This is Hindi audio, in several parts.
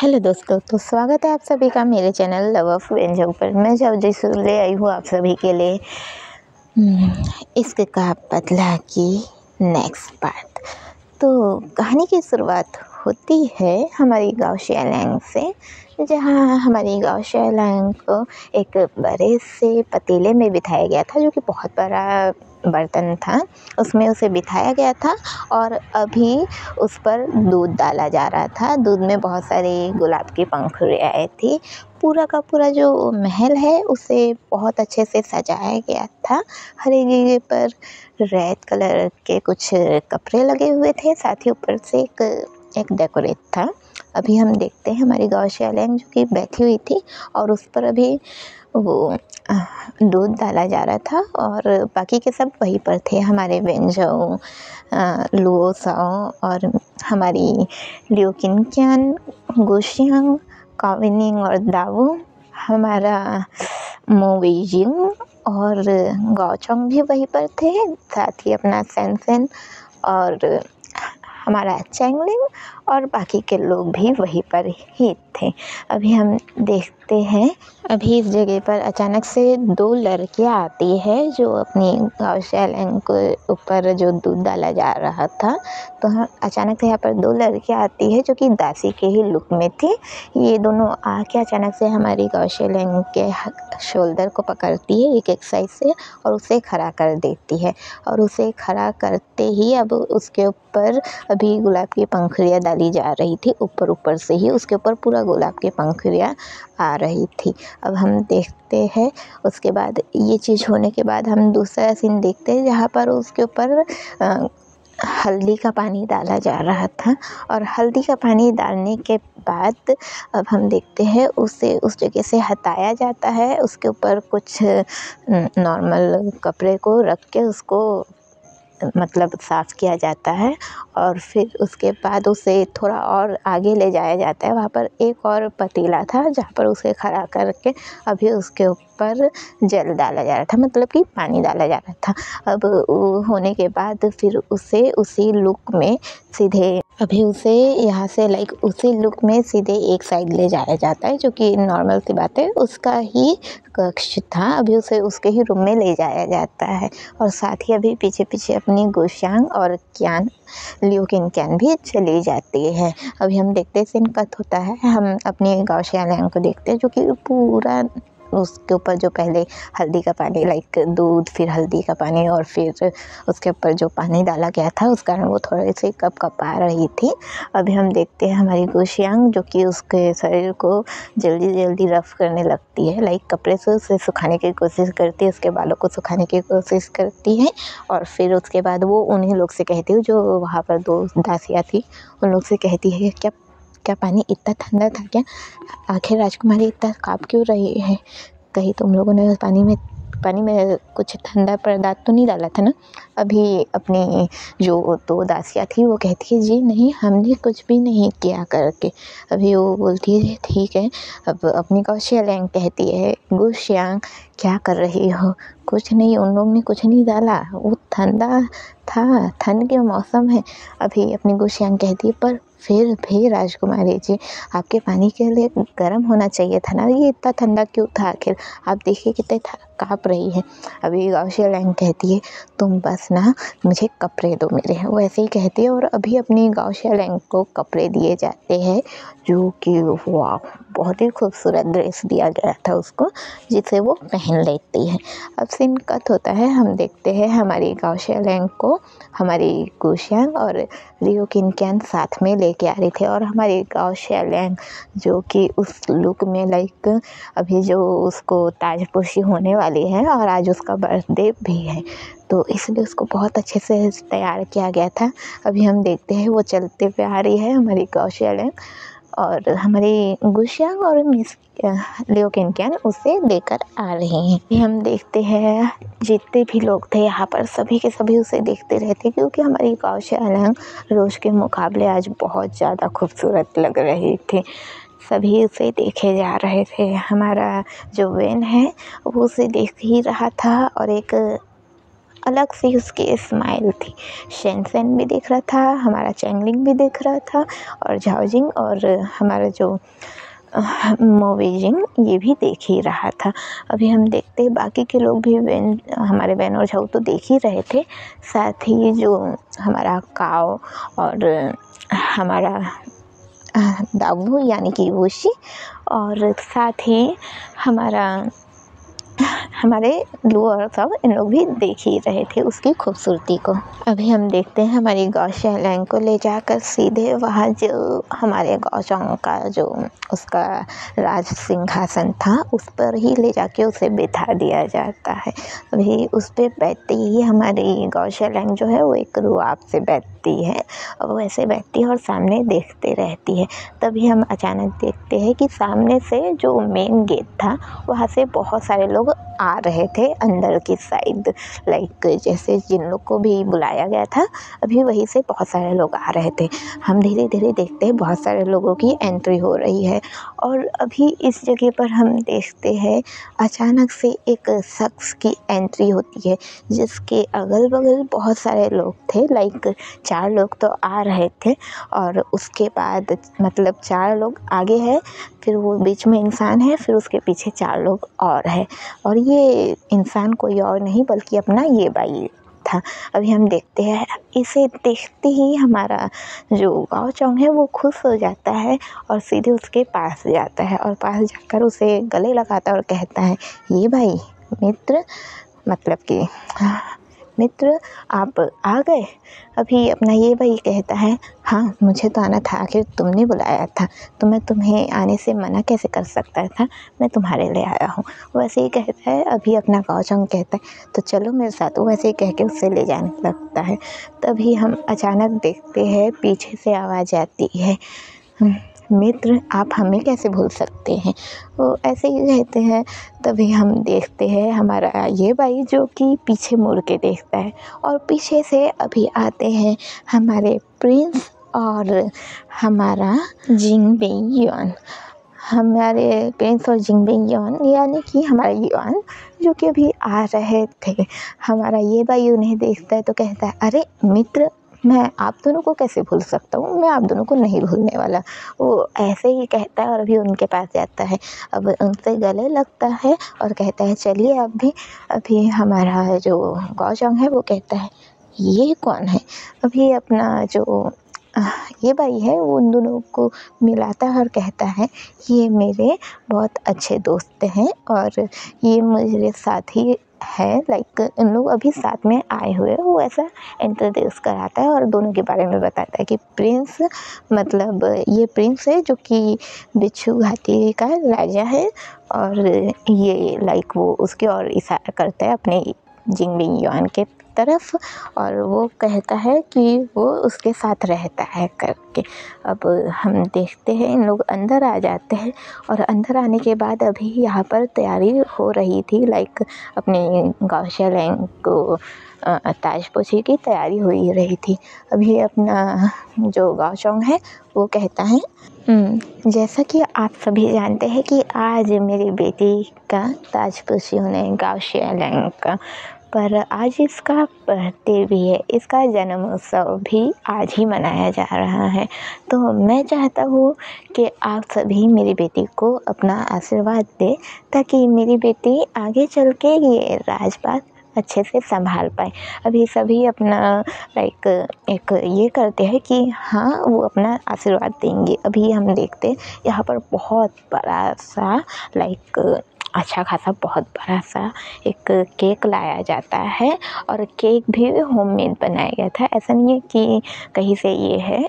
हेलो दोस्तों, तो स्वागत है आप सभी का मेरे चैनल लव ऑफ व्यंजन पर। मैं जब ले आई हूँ आप सभी के लिए इश्क का बदला की नेक्स्ट पार्ट। तो कहानी की शुरुआत होती है हमारी गाँव शेलैंग से, जहाँ हमारी गाँव शेलैंग को एक बड़े से पतीले में बिठाया गया था, जो कि बहुत बड़ा बर्तन था। उसमें उसे बिठाया गया था और अभी उस पर दूध डाला जा रहा था। दूध में बहुत सारे गुलाब की पंखुड़ियाँ आई थी। पूरा का पूरा जो महल है उसे बहुत अच्छे से सजाया गया था। हर एक जगह पर रेड कलर के कुछ कपड़े लगे हुए थे, साथ ही ऊपर से एक डेकोरेट था। अभी हम देखते हैं हमारी गाँव शेलैंग जो कि बैठी हुई थी और उस पर अभी वो दूध डाला जा रहा था और बाकी के सब वहीं पर थे। हमारे वेंजो, लुओ साओ और हमारी लियो किनक्यान, गुशियांग, काविनिंग और दावू, हमारा मोवेजिंग और गौचोंग भी वहीं पर थे। साथ ही अपना सैनसेन और हमारा चैंगलिंग और बाकी के लोग भी वहीं पर ही थे। अभी हम देखते हैं, अभी इस जगह पर अचानक से दो लड़कियां आती है जो अपनी गाँव शेलैंग के ऊपर जो दूध डाला जा रहा था। तो हम अचानक से यहाँ पर दो लड़कियां आती है जो कि दासी के ही लुक में थी। ये दोनों आके अचानक से हमारी गाँव शेलैंग के शोल्डर को पकड़ती है एक साइड से और उसे खड़ा कर देती है। और उसे खड़ा करते ही अब उसके ऊपर अभी गुलाब की पंखुड़ियाँ डाली जा रही थी। ऊपर से ही उसके ऊपर पूरा गुलाब की पंखुड़ियाँ आ रही थी। अब हम देखते हैं उसके बाद ये चीज़ होने के बाद हम दूसरा सीन देखते हैं जहाँ पर उसके ऊपर हल्दी का पानी डाला जा रहा था। और हल्दी का पानी डालने के बाद अब हम देखते हैं उसे उस जगह से हटाया जाता है। उसके ऊपर कुछ नॉर्मल कपड़े को रख के उसको मतलब साफ़ किया जाता है और फिर उसके बाद उसे थोड़ा और आगे ले जाया जाता है। वहाँ पर एक और पतीला था जहाँ पर उसे खड़ा करके अभी उसके ऊपर जल डाला जा रहा था, मतलब कि पानी डाला जा रहा था। अब होने के बाद फिर उसे उसी लुक में सीधे अभी उसे यहाँ से उसी लुक में सीधे एक साइड ले जाया जाता है, जो कि नॉर्मल सी बात है। उसका ही कक्ष था, अभी उसे उसके ही रूम में ले जाया जाता है। और साथ ही अभी पीछे पीछे अपनी गुशियांग और लियो किनक्यान भी चली जाती है। अभी हम देखते हैं सीन कट होता है, हम अपनी गाँव शेलैंग को देखते हैं जो कि पूरा उसके ऊपर जो पहले हल्दी का पानी दूध, फिर हल्दी का पानी और फिर उसके ऊपर जो पानी डाला गया था उस कारण वो थोड़े से कपा रही थी। अभी हम देखते हैं हमारी गुशियांग जो कि उसके शरीर को जल्दी जल्दी रफ़ करने लगती है, कपड़े से उसे सुखाने की कोशिश करती है, उसके बालों को सुखाने की कोशिश करती है। और फिर उसके बाद वो उन्हीं लोग से कहती है जो वहाँ पर दो दासियाँ थी, उन लोग से कहती है क्या क्या पानी इतना ठंडा था क्या? आखिर राजकुमारी इतना काँप क्यों रही है? कहीं तुम लोगों ने पानी में कुछ ठंडा पदार्थ तो नहीं डाला था ना? अभी अपनी जो दो दासियाँ थी वो कहती है जी नहीं, हमने कुछ भी नहीं किया करके। अभी वो बोलती है ठीक है। अब अपनी गाँव शेलैंग कहती है गुशियांग क्या कर रही हो? कुछ नहीं, उन लोग ने कुछ नहीं डाला, वो ठंडा था, ठंड के मौसम है। अभी अपनी गुशियांग कहती है पर फिर भी राजकुमारी जी, आपके पानी के लिए गर्म होना चाहिए था ना, ये इतना ठंडा क्यों था? आखिर आप देखिए कितने काँप रही है। अभी गाँव शेलैंग कहती है तुम बस ना मुझे कपड़े दो मेरे, वो ऐसे ही कहती है। और अभी अपनी गाँव शेलैंग को कपड़े दिए जाते हैं जो कि वाह, बहुत ही खूबसूरत ड्रेस दिया गया था उसको, जिसे वो पहन लेती है। अब सीन कट होता है, हम देखते हैं हमारी गाँव शेलैंग को हमारी गुशियांग और लियो किनक्यान साथ में लेके आ रहे थे। और हमारी गाँव शेलैंग जो कि उस लुक में अभी जो उसको ताजपोशी होने वाली है और आज उसका बर्थडे भी है, तो इसलिए उसको बहुत अच्छे से तैयार किया गया था। अभी हम देखते हैं वो चलते हुए आ रही है हमारी गाँव शेलैंग और हमारी गुशियांग और मिस लियो किनक्यान उसे लेकर आ रहे हैं। ये हम देखते हैं जितने भी लोग थे यहाँ पर सभी के सभी उसे देखते रहते, क्योंकि हमारी गाँव शेलैंग रोज़ के मुकाबले आज बहुत ज़्यादा खूबसूरत लग रही थी। सभी उसे देखे जा रहे थे। हमारा जो वेन है वो उसे देख ही रहा था और एक अलग सी उसकी स्माइल थी। शेनसेन भी दिख रहा था, हमारा चैंगलिंग भी दिख रहा था और झाओजिंग और हमारा जो मोवेजिंग ये भी देख ही रहा था। अभी हम देखते हैं बाकी के लोग भी हमारे वैन और झाऊ तो देख ही रहे थे, साथ ही जो हमारा काओ और हमारा दावू यानी कि वुशी और साथ ही हमारे लू और सब इन लोग भी देख ही रहे थे उसकी खूबसूरती को। अभी हम देखते हैं हमारी गाओशियांग को ले जाकर सीधे वहाँ जो हमारे गाओचोंग का जो उसका राज सिंहासन था उस पर ही ले जाके उसे बिठा दिया जाता है। अभी उस पर बैठते ही हमारी गाओशियांग जो है वो एक रुआब से बैठती है और वो ऐसे बैठती है और सामने देखते रहती है। तभी हम अचानक देखते हैं कि सामने से जो मेन गेट था वहाँ से बहुत सारे लोग आ रहे थे अंदर की साइड, लाइक जैसे जिन लोग को भी बुलाया गया था अभी वहीं से बहुत सारे लोग आ रहे थे। हम धीरे धीरे देखते हैं बहुत सारे लोगों की एंट्री हो रही है और अभी इस जगह पर हम देखते हैं अचानक से एक शख्स की एंट्री होती है जिसके अगल बगल बहुत सारे लोग थे, लाइक 4 लोग तो आ रहे थे और उसके बाद मतलब 4 लोग आगे है, फिर वो बीच में इंसान है, फिर उसके पीछे 4 लोग और है और ये इंसान कोई और नहीं बल्कि अपना ये भाई था। अभी हम देखते हैं इसे देखते ही हमारा जो गाओचोंग है वो खुश हो जाता है और सीधे उसके पास जाता है और पास जाकर उसे गले लगाता है और कहता है, ये भाई मित्र, मतलब कि मित्र आप आ गए। अभी अपना ये भाई कहता है, हाँ मुझे तो आना था, आखिर तुमने बुलाया था तो मैं तुम्हें आने से मना कैसे कर सकता था, मैं तुम्हारे लिए आया हूँ। वैसे ही कहता है। अभी अपना गाओचोंग कहता है तो चलो मेरे साथ, वैसे ही कह के उससे ले जाने लगता है। तभी हम अचानक देखते हैं पीछे से आवाज़ आती है, मित्र आप हमें कैसे भूल सकते हैं, वो ऐसे ही कहते हैं। तभी हम देखते हैं हमारा ये भाई जो कि पीछे मुड़ के देखता है और पीछे से अभी आते हैं हमारे प्रिंस और हमारा जिंगबेयुआन। हमारे प्रिंस और जिंगबेयुआन यानी कि हमारा युआन जो कि अभी आ रहे थे। हमारा ये भाई उन्हें देखता है तो कहता है, अरे मित्र मैं आप दोनों को कैसे भूल सकता हूँ, मैं आप दोनों को नहीं भूलने वाला। वो ऐसे ही कहता है और अभी उनके पास जाता है, अब उनसे गले लगता है और कहता है चलिए आप भी। अभी हमारा जो गाओचोंग है वो कहता है, ये कौन है। अभी अपना जो ये भाई है वो उन दोनों को मिलाता है और कहता है, ये मेरे बहुत अच्छे दोस्त हैं और ये मेरे साथी है, लाइक इन लोग अभी साथ में आए हुए हैं। वो ऐसा इंट्रोड्यूस कराता है और दोनों के बारे में बताता है कि प्रिंस मतलब ये प्रिंस है जो कि बिच्छू घाटी का राजा है और ये लाइक वो उसकी ओर इशारा करता है अपने जिंगबेयुआन के तरफ और वो कहता है कि वो उसके साथ रहता है करके। अब हम देखते हैं इन लोग अंदर आ जाते हैं और अंदर आने के बाद अभी यहाँ पर तैयारी हो रही थी, लाइक अपने गाओशियांग को ताजपोशी की तैयारी हो ही रही थी। अभी अपना जो गाओचोंग है वो कहता है, जैसा कि आप सभी जानते हैं कि आज मेरी बेटी का ताजपोशी होने गाओशियांग का, पर आज इसका बर्थडे भी है, इसका जन्म उत्सव भी आज ही मनाया जा रहा है। तो मैं चाहता हूँ कि आप सभी मेरी बेटी को अपना आशीर्वाद दें ताकि मेरी बेटी आगे चल के ये राजपाट अच्छे से संभाल पाए। अभी सभी अपना लाइक एक ये करते हैं कि हाँ वो अपना आशीर्वाद देंगे। अभी हम देखते हैं यहाँ पर बहुत बड़ा सा लाइक अच्छा खासा बहुत बड़ा सा एक केक लाया जाता है और केक भी होममेड बनाया गया था। ऐसा नहीं है कि कहीं से ये है,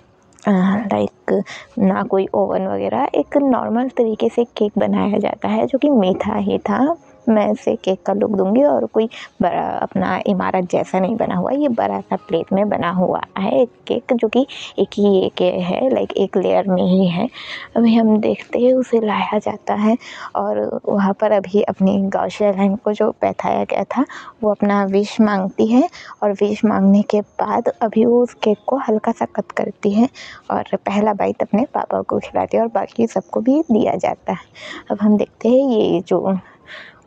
लाइक ना कोई ओवन वगैरह, एक नॉर्मल तरीके से केक बनाया जाता है जो कि मीठा ही था। मैं इसे केक का लुक दूंगी और कोई बड़ा अपना इमारत जैसा नहीं बना हुआ, ये बड़ा सा प्लेट में बना हुआ है एक केक जो कि एक ही एक है, लाइक एक लेयर में ही है। अभी हम देखते हैं उसे लाया जाता है और वहाँ पर अभी अपनी गाओशियांग को जो बैठाया गया था वो अपना विश मांगती है और विश मांगने के बाद अभी वो उस केक को हल्का सा कट करती है और पहला बाइट अपने पापा को खिलाती है और बाकी सबको भी दिया जाता है। अब हम देखते हैं ये जो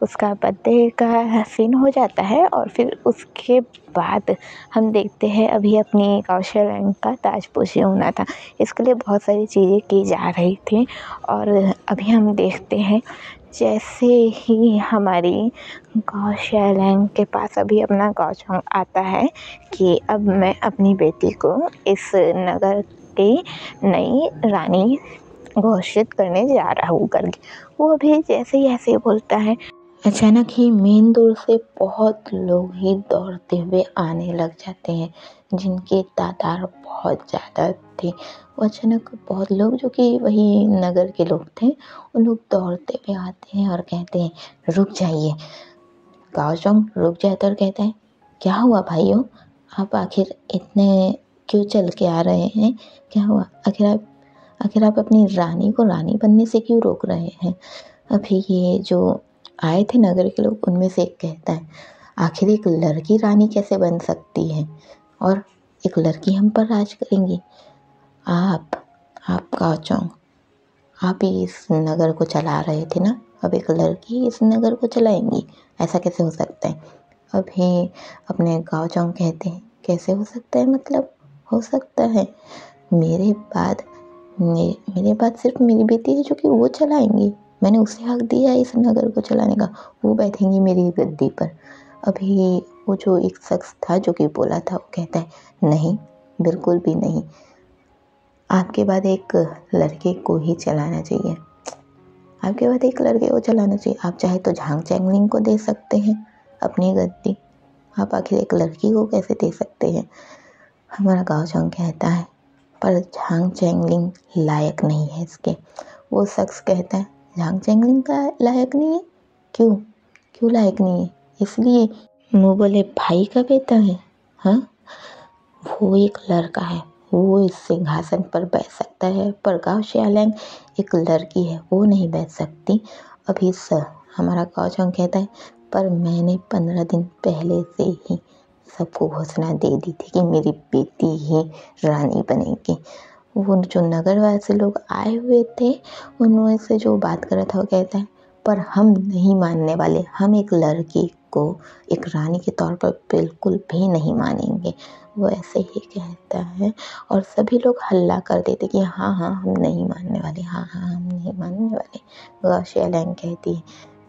उसका बर्थडे का सीन हो जाता है और फिर उसके बाद हम देखते हैं अभी अपनी कौशल का ताजपोशी होना था। इसके लिए बहुत सारी चीज़ें की जा रही थी और अभी हम देखते हैं जैसे ही हमारी कौशल के पास अभी अपना गौचंग आता है कि अब मैं अपनी बेटी को इस नगर की नई रानी घोषित करने जा रहा हूँ करके वो भी जैसे ही ऐसे बोलता है, अचानक ही मेन डोर से बहुत लोग ही दौड़ते हुए आने लग जाते हैं जिनकी तादाद बहुत ज़्यादा थे। वो अचानक बहुत लोग जो कि वही नगर के लोग थे उन लोग दौड़ते हुए आते हैं और कहते हैं रुक जाइए। गाओचोंग रुक जाता और कहता है क्या हुआ भाइयों, आप आखिर इतने क्यों चल के आ रहे हैं, क्या हुआ, आखिर आप अपनी रानी को रानी बनने से क्यों रोक रहे हैं। अभी ये जो आए थे नगर के लोग उनमें से एक कहता है आखिर एक लड़की रानी कैसे बन सकती है और एक लड़की हम पर राज करेंगी। आप गाओचोंग, आप ही इस नगर को चला रहे थे ना, अब एक लड़की इस नगर को चलाएंगी, ऐसा कैसे हो सकता है। अभी अपने गाओचोंग कहते हैं कैसे हो सकता है, मतलब हो सकता है मेरे बाद सिर्फ मेरी बेटी है जो कि वो चलाएंगी, मैंने उसे हक दिया है इस नगर को चलाने का, वो बैठेंगी मेरी गद्दी पर। अभी वो जो एक शख्स था जो कि बोला था वो कहता है नहीं, बिल्कुल भी नहीं, आपके बाद एक लड़के को ही चलाना चाहिए, आपके बाद एक लड़के को चलाना चाहिए। आप चाहे तो झांग चैंगलिंग को दे सकते हैं अपनी गद्दी, आप आखिर एक लड़की को कैसे दे सकते हैं। हमारा गाओचोंग कहता है पर झांग चैंगलिंग लायक नहीं है इसके। वो शख्स कहता है झांग चैंगलिंग का लायक नहीं है, क्यों लायक नहीं है, इसलिए मुँह बोले भाई का बेटा है। हाँ, वो एक लड़का है, वो इस सिंहासन पर बैठ सकता है, पर गाओ शियालैंग एक लड़की है, वो नहीं बैठ सकती। अभी हमारा गाओचोंग कहता है पर मैंने 15 दिन पहले से ही सबको घोषणा दे दी थी कि मेरी बेटी ही रानी बनेगी। वो जो नगरवासी लोग आए हुए थे उनमें से जो बात कर रहा था वो कहता है पर हम नहीं मानने वाले, हम एक लड़की को एक रानी के तौर पर बिल्कुल भी नहीं मानेंगे। वो ऐसे ही कहता है और सभी लोग हल्ला कर देते कि हाँ हम नहीं मानने वाले, हाँ हम नहीं मानने वाले। गाओ शियालैंग कहती है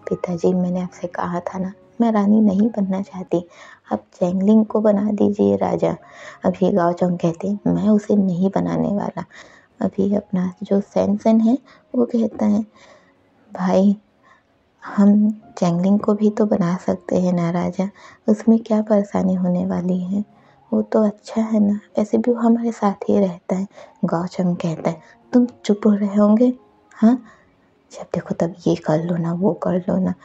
पिताजी मैंने आपसे कहा था ना, मैं रानी नहीं बनना चाहती, आप चैंगलिंग को बना दीजिए राजा। अभी गाओचोंग कहते हैं मैं उसे नहीं बनाने वाला। अभी अपना जो सैनसन है वो कहता है भाई हम चैंगलिंग को भी तो बना सकते हैं ना राजा, उसमें क्या परेशानी होने वाली है, वो तो अच्छा है ना, ऐसे भी वो हमारे साथ ही रहता है। गाओचोंग कहता है तुम चुप रहोगे, हाँ जब देखो तब ये कर लो ना वो कर लो ना,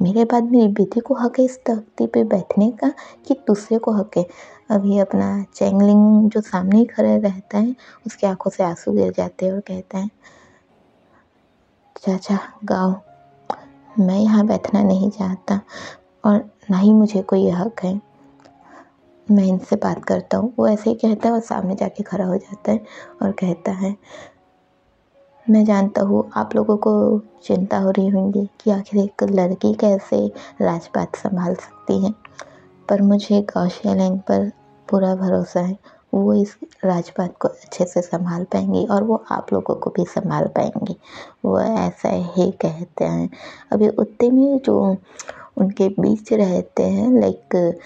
मेरे बाद मेरी बेटी को हक है इस तख्ती पे बैठने का कि दूसरे को हक है। अभी अपना चैंगलिंग जो सामने ही खड़ा रहता है उसकी आंखों से आंसू गिर जाते हैं और कहता है चाचा गाओ, मैं यहाँ बैठना नहीं चाहता और ना ही मुझे कोई हक है, मैं इनसे बात करता हूँ। वो ऐसे ही कहता है और सामने जाके खड़ा हो जाता है और कहता है मैं जानता हूँ आप लोगों को चिंता हो रही होंगी कि आखिर एक लड़की कैसे राजपाट संभाल सकती है, पर मुझे गाओ शियालैंग पर पूरा भरोसा है, वो इस राजपाट को अच्छे से संभाल पाएंगी और वो आप लोगों को भी संभाल पाएंगी। वो ऐसा ही कहते हैं। अभी उतने में जो उनके बीच रहते हैं लाइक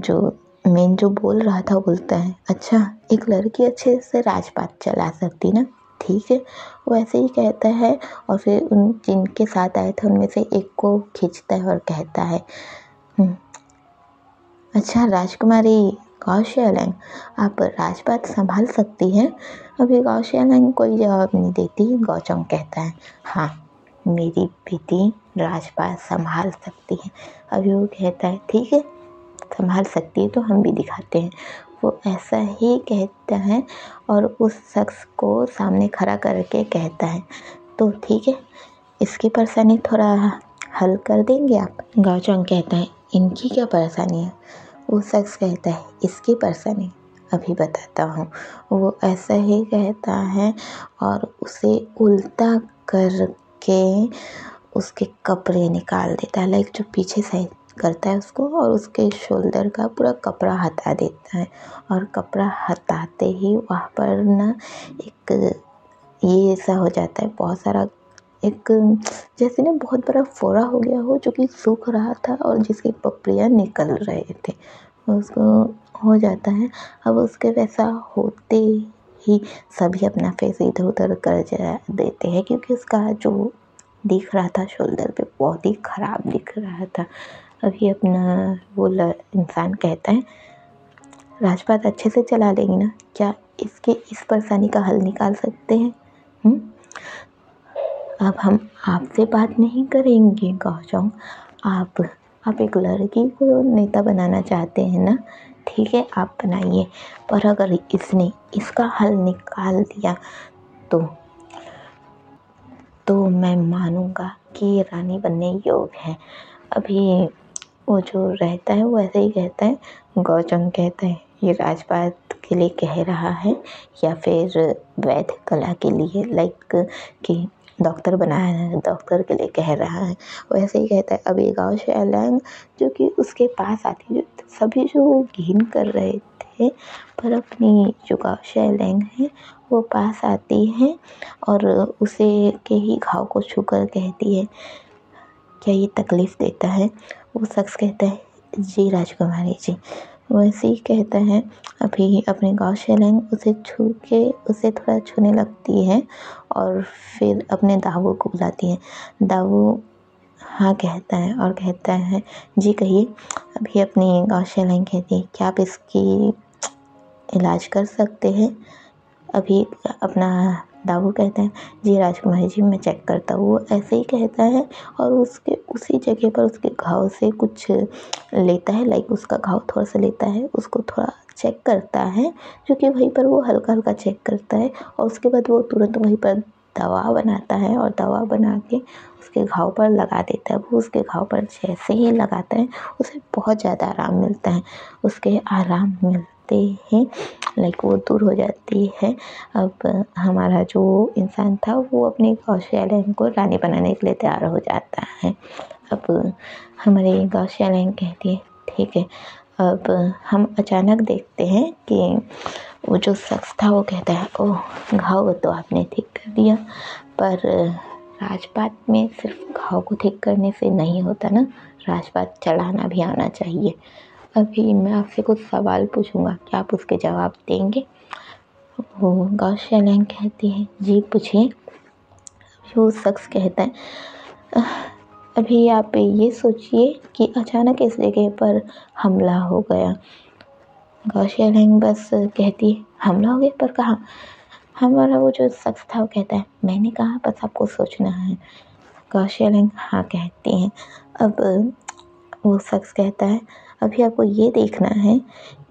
जो मेन जो बोल रहा था वो बोलता है अच्छा एक लड़की अच्छे से राजपाट चला सकती ना, ठीक है। वो ऐसे ही कहता है और फिर उन जिनके साथ आए थे उनमें से एक को खींचता है और कहता है अच्छा राजकुमारी गाओ शियालैंग आप राजपाट संभाल सकती हैं। अभी गाओ शियालैंग कोई जवाब नहीं देती। गाओचोंग कहता है हाँ मेरी बेटी राजपाट संभाल सकती है। अभी वो कहता है ठीक है संभाल सकती है तो हम भी दिखाते हैं। वो ऐसा ही कहता है और उस शख्स को सामने खड़ा करके कहता है तो ठीक है इसकी परेशानी थोड़ा हल कर देंगे आप। गाओचोंग कहता है इनकी क्या परेशानी है। वो शख्स कहता है इसकी परेशानी अभी बताता हूँ। वो ऐसा ही कहता है और उसे उल्टा करके उसके कपड़े निकाल देता है, लाइक जो पीछे साइड करता है उसको, और उसके शोल्डर का पूरा कपड़ा हटा देता है। और कपड़ा हटाते ही वहाँ पर ना एक ये ऐसा हो जाता है, बहुत सारा एक जैसे ना बहुत बड़ा फोड़ा हो गया हो जो कि सूख रहा था और जिसकी पपड़ियाँ निकल रहे थे, उसको हो जाता है। अब उसके वैसा होते ही सभी अपना फेस इधर उधर कर देते हैं, क्योंकि उसका जो दिख रहा था शोल्डर पे बहुत ही ख़राब दिख रहा था। अभी अपना वो इंसान कहता है, राजपाट अच्छे से चला लेंगी ना, क्या इसके इस परेशानी का हल निकाल सकते हैं? अब हम आपसे बात नहीं करेंगे गाओचोंग, आप एक लड़की को नेता बनाना चाहते हैं ना, ठीक है आप बनाइए, पर अगर इसने इसका हल निकाल दिया तो मैं मानूंगा कि ये रानी बनने योग्य है। अभी वो जो रहता है वो ऐसे ही कहता है, गाओचोंग कहता है ये राजपाट के लिए कह रहा है या फिर वैद्य कला के लिए, लाइक कि डॉक्टर बनाया है, डॉक्टर के लिए कह रहा है, वैसे ही कहता है। अभी गाओ शेलैंग जो कि उसके पास आती है, सभी जो घिन कर रहे थे, पर अपनी जो गाओ शेलैंग है वो पास आती है और उसे के ही घाव को छूकर कहती है, क्या ये तकलीफ़ देता है? वो शख्स कहता है, जी राजकुमारी जी। वैसे ही कहता है। अभी अपने गाँव शेलैंग उसे छू के उसे थोड़ा छूने लगती है और फिर अपने दावू को बुलाती है। दावू हाँ कहता है और कहता है, जी कहिए। अभी अपनी गाँव शेलैंग कहती है, क्या आप इसकी इलाज कर सकते हैं? अभी अपना दावू कहता है, जी राजकुमारी जी मैं चेक करता हूँ। वो ऐसे ही कहता है और उसके उसी जगह पर उसके घाव से कुछ लेता है, लाइक उसका घाव थोड़ा सा लेता है, उसको थोड़ा चेक करता है, क्योंकि वहीं पर वो हल्का हल्का चेक करता है और उसके बाद वो तुरंत वहीं पर दवा बनाता है और दवा बना के उसके घाव पर लगा देता है। वो उसके घाव पर जैसे ही लगाता है उसे बहुत ज़्यादा आराम मिलता है। उसके आराम मिलते ही लाइक वो दूर हो जाती है। अब हमारा जो इंसान था वो अपनी गाँव शेलैंग को रानी बनाने के लिए तैयार हो जाता है। अब हमारी गाँव शेलैंग कहती है, ठीक है। अब हम अचानक देखते हैं कि वो जो शख्स था वो कहता है, ओह घाव तो आपने ठीक कर दिया, पर राजपाट में सिर्फ घाव को ठीक करने से नहीं होता ना, राजपाट चलाना भी आना चाहिए। अभी मैं आपसे कुछ सवाल पूछूंगा, क्या आप उसके जवाब देंगे? वो गाँव शेलैंग कहती है, जी पूछिए। वो शख्स कहता है, अभी आप ये सोचिए कि अचानक इस जगह पर हमला हो गया। गाँव शेलैंग बस कहती है, हमला हो गया, पर कहाँ? हमारा वो जो शख्स था वो कहता है, मैंने कहा बस आपको सोचना है। गाँव शेलैंग हाँ कहती हैं। अब वो शख्स कहता है, अभी आपको ये देखना है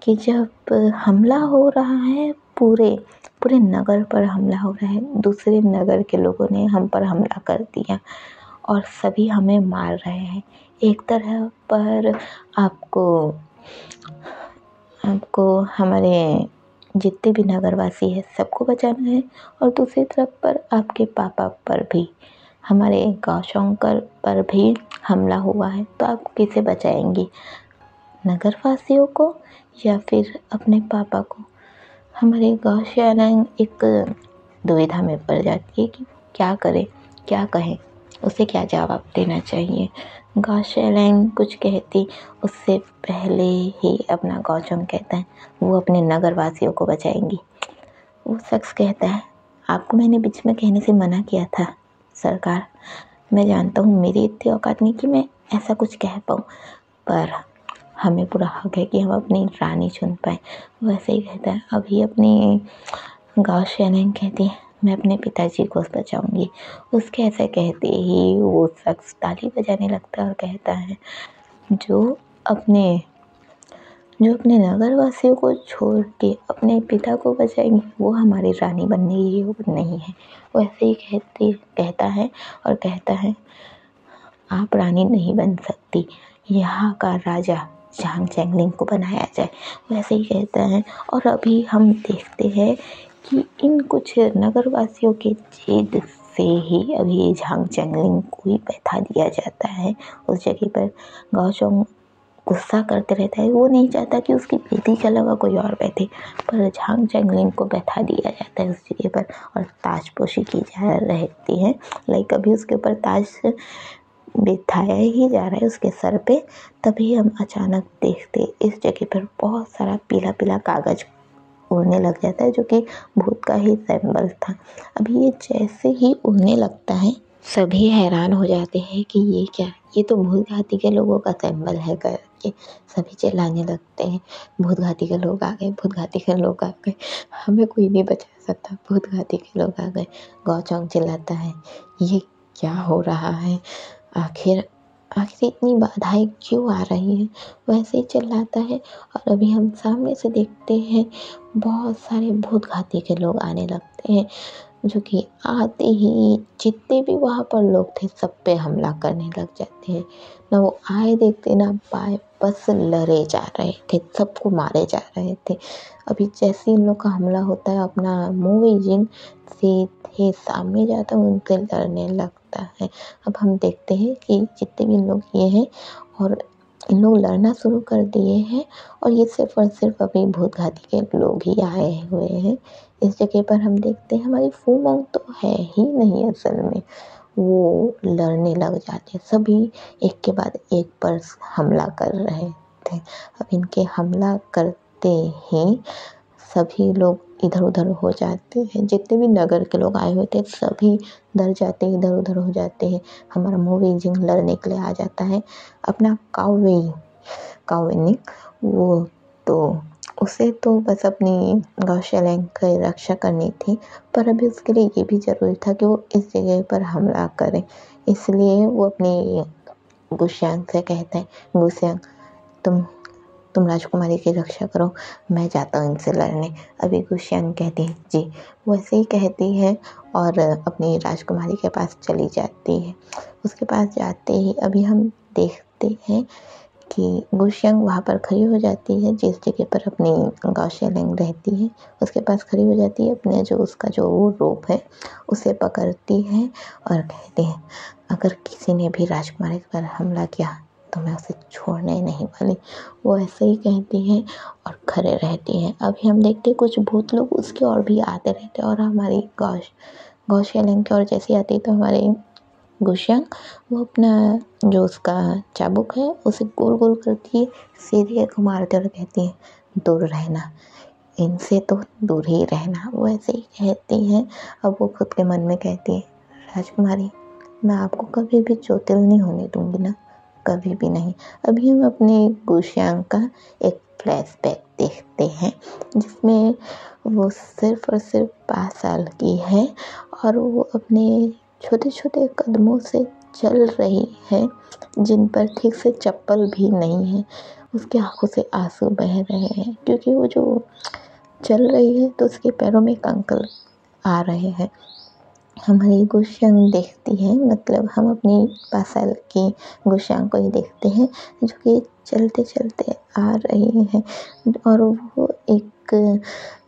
कि जब हमला हो रहा है, पूरे नगर पर हमला हो रहा है, दूसरे नगर के लोगों ने हम पर हमला कर दिया और सभी हमें मार रहे हैं। एक तरह पर आपको हमारे जितने भी नगरवासी हैं सबको बचाना है और दूसरी तरफ पर आपके पापा पर भी, हमारे गाओचोंग पर भी हमला हुआ है, तो आप किसे बचाएंगी? नगरवासियों को या फिर अपने पापा को? हमारे गाँव शेलैंग एक दुविधा में पड़ जाती है कि क्या करे, क्या कहे, उसे क्या जवाब देना चाहिए। गाँव शेलैंग कुछ कहती उससे पहले ही अपना गाओचोंग कहता है, वो अपने नगरवासियों को बचाएंगी। वो शख्स कहता है, आपको मैंने बीच में कहने से मना किया था सरकार, मैं जानता हूँ मेरी इतनी औकात नहीं कि मैं ऐसा कुछ कह पाऊँ, पर हमें पूरा हक है कि हम अपनी रानी चुन पाएँ। वैसे ही कहता है। अभी अपनी गाँव शेलैंग कहती है, मैं अपने पिताजी को बचाऊंगी। उसके ऐसे कहते ही वो शख्स ताली बजाने लगता है और कहता है, जो अपने नगरवासियों को छोड़ के अपने पिता को बचाएंगी वो हमारी रानी बनने योग्य नहीं है। वैसे ही कहता है और कहता है, आप रानी नहीं बन सकती, यहाँ का राजा झांग चैंगलिंग को बनाया जाए। वैसे ही कहता है। और अभी हम देखते हैं कि इन कुछ नगरवासियों के जिद से ही अभी झांग चैंगलिंग को ही बैठा दिया जाता है उस जगह पर। गाओचोंग गुस्सा करते रहता है, वो नहीं चाहता कि उसकी बेटी के अलावा कोई और बैठे, पर झांग चैंगलिंग को बैठा दिया जाता है उस जगह पर और ताजपोशी की जा रहती है। लाइक अभी उसके ऊपर ताज बिठाया ही जा रहा है उसके सर पे, तभी हम अचानक देखते इस जगह पर बहुत सारा पीला पीला कागज उड़ने लग जाता है, जो कि भूत का ही सिंबल था। अभी ये जैसे ही उड़ने लगता है सभी हैरान हो जाते हैं कि ये क्या, ये तो भूत घाटी के लोगों का सिंबल है करके सभी चिल्लाने लगते हैं, भूत घाटी के लोग आ गए, भूत घाटी के लोग आ गए, हमें कोई नहीं बचा सकता, भूत घाटी के लोग आ गए। गाओचोंग चिल्लाता है, ये क्या हो रहा है, आखिर आखिर इतनी बाधाएं क्यों आ रही हैं, वैसे ही चिल्लाता है। और अभी हम सामने से देखते हैं बहुत सारे भूत घाटी के लोग आने लगते हैं, जो कि आते ही जितने भी वहाँ पर लोग थे सब पे हमला करने लग जाते हैं। ना वो आए देखते ना पाए, बस लड़े जा रहे थे, सबको मारे जा रहे थे। अभी जैसे इन लोग का हमला होता है अपना मूविंग सीधे सामने जाता है उनसे लड़ने लगता है। अब हम देखते हैं कि जितने भी लोग ये हैं और इन लोग लड़ना शुरू कर दिए हैं और ये सिर्फ और सिर्फ अभी भूत घाटी के लोग ही आए हुए हैं। इस जगह पर हम देखते हैं हमारी fu मंग तो है ही नहीं असल में, वो लड़ने लग जाते, सभी एक के बाद एक पर हमला कर रहे थे। अब इनके हमला करते ही सभी लोग इधर उधर हो जाते हैं, जितने भी नगर के लोग आए हुए थे सभी डर जाते हैं, इधर उधर हो जाते हैं। हमारा मूविंग लड़ने के लिए आ जाता है, अपना कावेनिंग वो तो उसे तो बस अपनी गाओशेलैंग की रक्षा करनी थी, पर अभी उसके लिए ये भी ज़रूरी था कि वो इस जगह पर हमला करे। इसलिए वो अपनी गुशियांग से कहता है, गुशियांग तुम राजकुमारी की रक्षा करो, मैं जाता हूँ इनसे लड़ने। अभी गुशियांग कहती है जी, वैसे ही कहती है और अपनी राजकुमारी के पास चली जाती है। उसके पास जाते ही अभी हम देखते हैं कि गुशियांग वहाँ पर खड़ी हो जाती है जिस जगह पर अपनी गाओशेलैंग रहती है, उसके पास खड़ी हो जाती है, अपने जो उसका जो रोप है उसे पकड़ती है और कहती है अगर किसी ने भी राजकुमारी पर हमला किया तो मैं उसे छोड़ने नहीं वाली। वो ऐसे ही कहती है और खड़े रहती हैं। अभी हम देखते हैं कुछ भूत लोग उसकी ओर भी आते रहते और हमारी गाओशेलैंग की ओर जैसे आती तो हमारे गुशियांग वो अपना जो उसका चाबुक है उसे गोल गोल करती है, सीधे घुमाते और कहती है दूर रहना, इनसे तो दूर ही रहना। वो ऐसे ही कहती है। अब वो खुद के मन में कहती है राजकुमारी मैं आपको कभी भी चोटिल नहीं होने दूंगी ना, कभी भी नहीं। अभी हम अपने गुशियांग का एक फ्लैशबैक देखते हैं जिसमें वो सिर्फ और सिर्फ 5 साल की है और वो अपने छोटे छोटे कदमों से चल रही है जिन पर ठीक से चप्पल भी नहीं है। उसकी आंखों से आंसू बह रहे हैं क्योंकि वो जो चल रही है तो उसके पैरों में कंकड़ आ रहे हैं। हमारी गुशियांग देखती है, मतलब हम अपनी 5 साल की गुशियांग को ही देखते हैं जो कि चलते चलते आ रही है और वो एक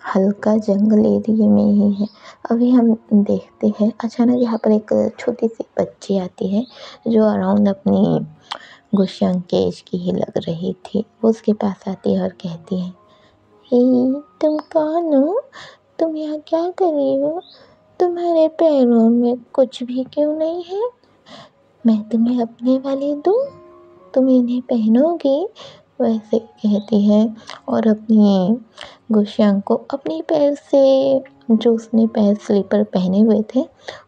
हल्का जंगल एरिया में ही है। अभी हम देखते हैं अचानक यहाँ पर एक छोटी सी बच्ची आती है जो अराउंड अपनी गुशियांग के एज की ही लग रही थी। वो उसके पास आती है और कहती है हे तुम कौन हो, तुम यहाँ क्या कर रही हो, तुम्हारे पैरों में कुछ भी क्यों नहीं है, मैं तुम्हें अपने वाले दूँ, तुम इन्हें पहनोगी। वैसे कहती है और अपनी गुशियांग को अपने पैर से जो उसने पैर स्लीपर पहने हुए थे